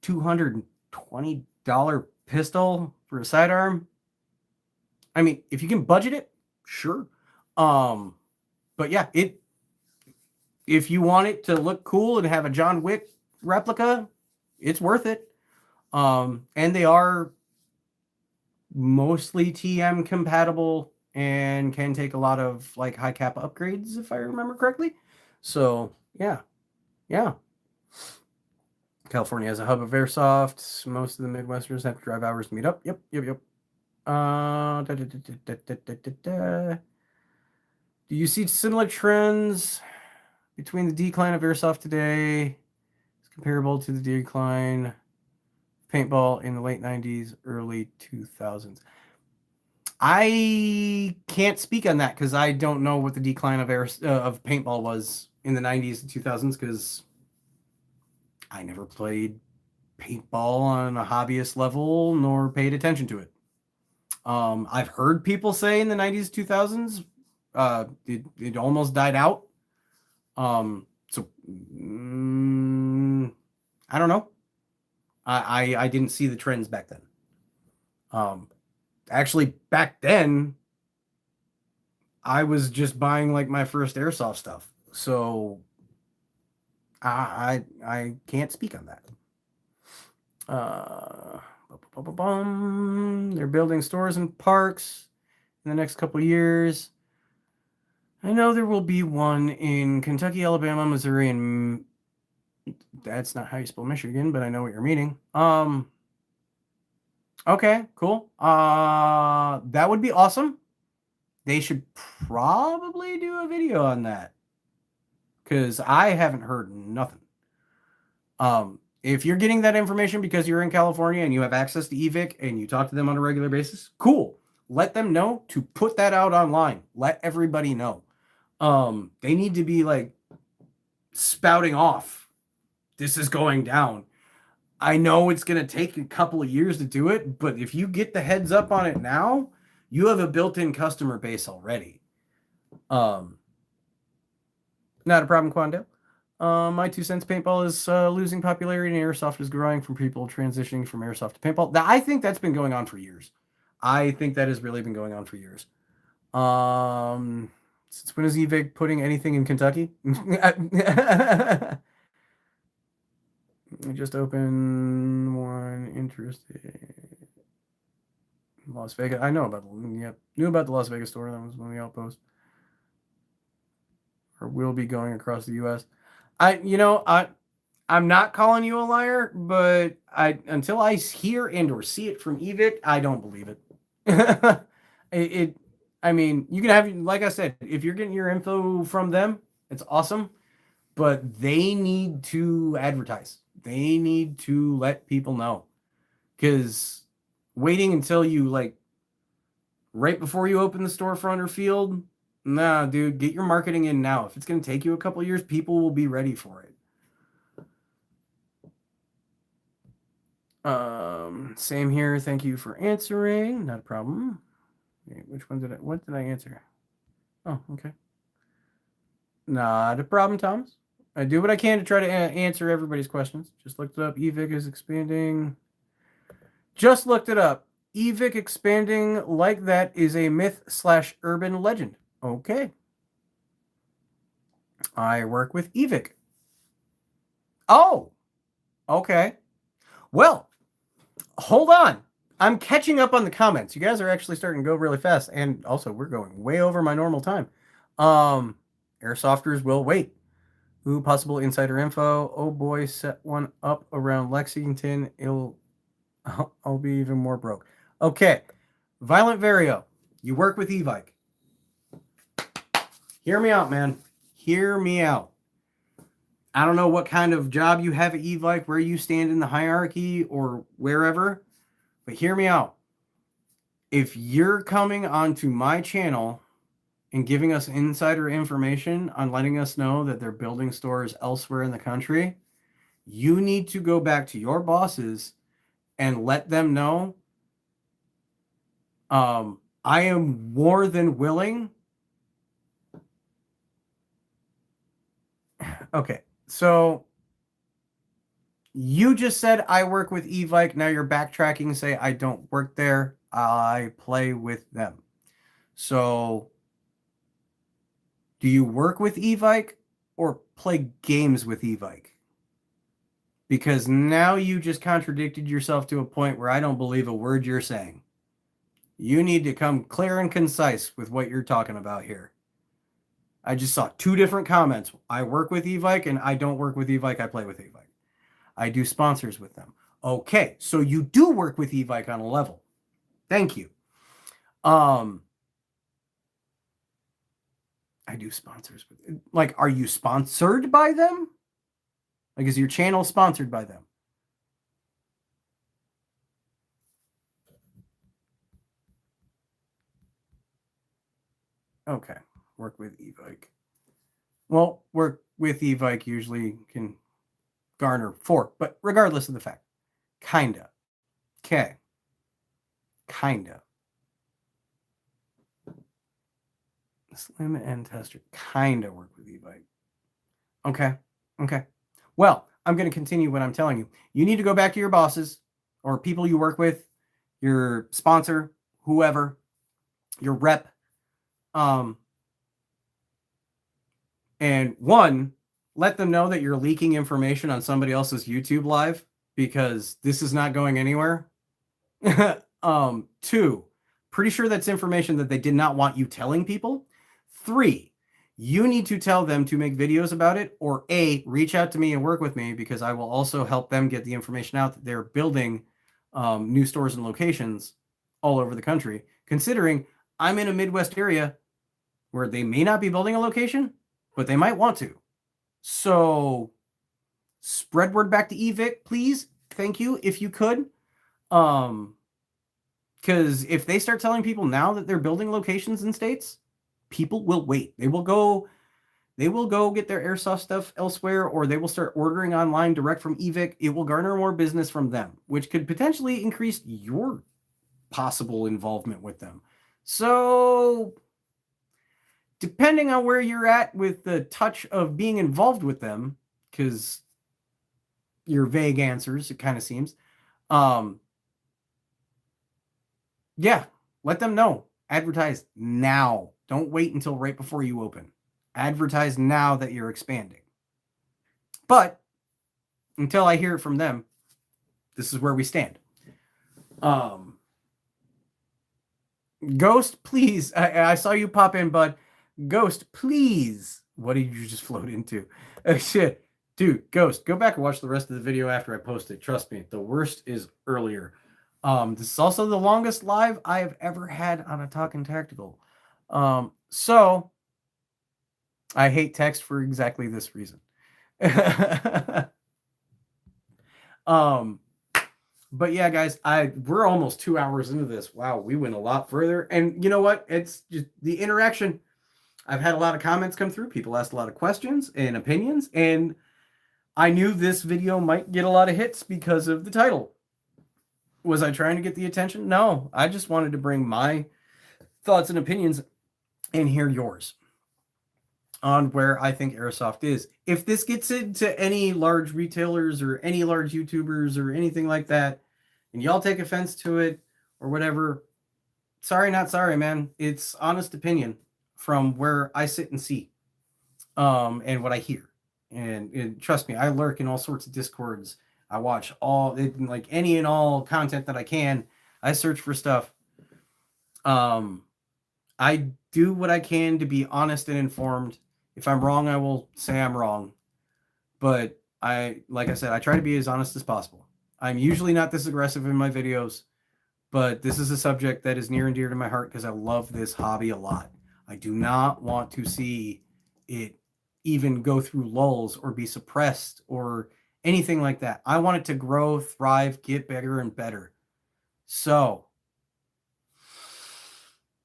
$220 pistol for a sidearm. I mean, if you can budget it, sure. But yeah, if you want it to look cool and have a John Wick replica, it's worth it. And they are mostly TM compatible and can take a lot of like high cap upgrades, if I remember correctly. So yeah. California has a hub of Airsoft. Most of the Midwesterners have to drive hours to meet up. Yep. Do you see similar trends between the decline of Airsoft today? It's comparable to the decline of paintball in the late 90s, early 2000s. I can't speak on that because I don't know what the decline of paintball was in the 90s and 2000s because I never played paintball on a hobbyist level nor paid attention to it. I've heard people say in the 90s, 2000s, it almost died out. So I don't know. I didn't see the trends back then. Actually, back then, I was just buying like my first Airsoft stuff. So I can't speak on that. They're building stores and parks in the next couple years. I know there will be one in Kentucky, Alabama, Missouri, and that's not how you spell Michigan, but I know what you're meaning. Okay, cool. That would be awesome. They should probably do a video on that because I haven't heard nothing. If you're getting that information because you're in California and you have access to EVIC and you talk to them on a regular basis, cool. Let them know to put that out online. Let everybody know. They need to be like spouting off. This is going down. I know it's going to take a couple of years to do it, but if you get the heads up on it now, you have a built-in customer base already. Not a problem, Quandale. My 2 cents, paintball is losing popularity and Airsoft is growing from people transitioning from Airsoft to paintball. I think that's been going on for years. I think that has really been going on for years. Since when is EVIC putting anything in Kentucky? I just opened one. Interesting. Las Vegas. I know about knew about the Las Vegas store. That was one of the outposts. Or will be going across the U.S. I'm not calling you a liar, but until I hear and or see it from Evic, I don't believe it. I mean, you can have, like I said, if you're getting your info from them, it's awesome, but they need to advertise. They need to let people know, because waiting until you right before you open the storefront or field, nah, dude, get your marketing in now. If it's going to take you a couple of years, people will be ready for it. Same here. Thank you for answering. Not a problem. Which one what did I answer? Oh, okay. Not a problem, Thomas. I do what I can to try to answer everybody's questions. Just looked it up. Evic is expanding. Just looked it up. Evic expanding like that is a myth/urban legend. Okay. I work with Evic. Oh, okay. Well, hold on. I'm catching up on the comments. You guys are actually starting to go really fast. And also, we're going way over my normal time. Airsofters will wait. Ooh, possible insider info. Oh boy, set one up around Lexington. I'll be even more broke. Okay. Violent Vario, you work with Evike. Hear me out, man. Hear me out. I don't know what kind of job you have at Evike, where you stand in the hierarchy or wherever, but hear me out. If you're coming onto my channel and giving us insider information on letting us know that they're building stores elsewhere in the country, you need to go back to your bosses and let them know, I am more than willing. Okay, so you just said I work with Evike. Now you're backtracking, say I don't work there. I play with them. So do you work with Evike or play games with Evike? Because now you just contradicted yourself to a point where I don't believe a word you're saying. You need to come clear and concise with what you're talking about here. I just saw two different comments. I work with Evike and I don't work with Evike. I play with Evike. I do sponsors with them. Okay, so you do work with Evike on a level. Thank you. I do sponsors with, are you sponsored by them? Is your channel sponsored by them? Okay, work with Evike. Well, work with Evike usually can garner 4, but regardless of the fact, kinda. Okay. Kinda. Slim and tester. Kinda work with Evike. Okay. Okay. Well, I'm going to continue what I'm telling you. You need to go back to your bosses or people you work with, your sponsor, whoever, your rep. And one, let them know that you're leaking information on somebody else's YouTube live, because this is not going anywhere. 2, pretty sure that's information that they did not want you telling people. 3, you need to tell them to make videos about it, or A, reach out to me and work with me, because I will also help them get the information out that they're building new stores and locations all over the country, considering I'm in a Midwest area where they may not be building a location, but they might want to. So spread word back to Evic, please. Thank you, if you could. Because if they start telling people now that they're building locations in states, people will wait. They will go get their airsoft stuff elsewhere, or they will start ordering online direct from Evic. It will garner more business from them, which could potentially increase your possible involvement with them. So depending on where you're at with the touch of being involved with them, because your vague answers, it kind of seems, yeah, let them know. Advertise now. Don't wait until right before you open. Advertise now that you're expanding. But until I hear it from them, this is where we stand. Ghost, please. I saw you pop in, bud. Ghost, please. What did you just float into? Oh, shit. Dude, Ghost, go back and watch the rest of the video after I post it. Trust me, the worst is earlier. This is also the longest live I have ever had on a Talking Tactical. So I hate text for exactly this reason. But yeah, guys, we're almost 2 hours into this. Wow, we went a lot further. And you know what? It's just the interaction. I've had a lot of comments come through. People asked a lot of questions and opinions, and I knew this video might get a lot of hits because of the title. Was I trying to get the attention? No, I just wanted to bring my thoughts and opinions and hear yours on where I think Airsoft is. If this gets into any large retailers or any large YouTubers or anything like that, and y'all take offense to it or whatever, sorry, not sorry, man. It's honest opinion from where I sit and see, and what I hear. And trust me, I lurk in all sorts of discords. I watch like any and all content that I can. I search for stuff. I do what I can to be honest and informed. If I'm wrong, I will say I'm wrong. But like I said, I try to be as honest as possible. I'm usually not this aggressive in my videos, but this is a subject that is near and dear to my heart because I love this hobby a lot. I do not want to see it even go through lulls or be suppressed or anything like that. I want it to grow, thrive, get bigger and better. So,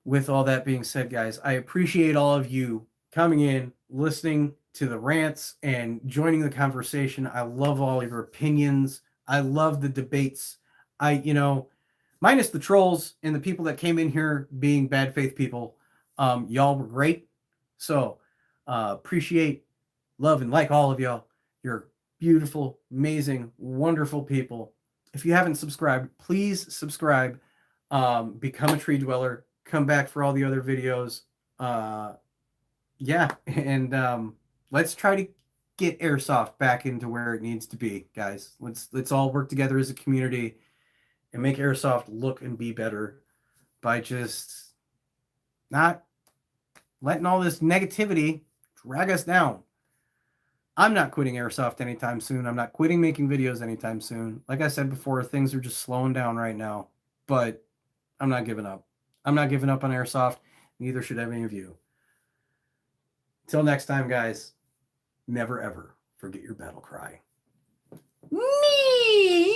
with all that being said, guys, I appreciate all of you coming in, listening to the rants, and joining the conversation. I love all your opinions. I love the debates. Minus the trolls and the people that came in here being bad faith people, y'all were great. So appreciate, love, and like all of y'all. You're beautiful, amazing, wonderful people. If you haven't subscribed, please subscribe. Become a tree dweller. Come back for all the other videos. Yeah, and let's try to get Airsoft back into where it needs to be, guys. Let's all work together as a community and make Airsoft look and be better by just not letting all this negativity drag us down. I'm not quitting Airsoft anytime soon. I'm not quitting making videos anytime soon. Like I said before, things are just slowing down right now, but I'm not giving up. I'm not giving up on Airsoft. Neither should any of you. Till next time, guys, never ever forget your battle cry. Me!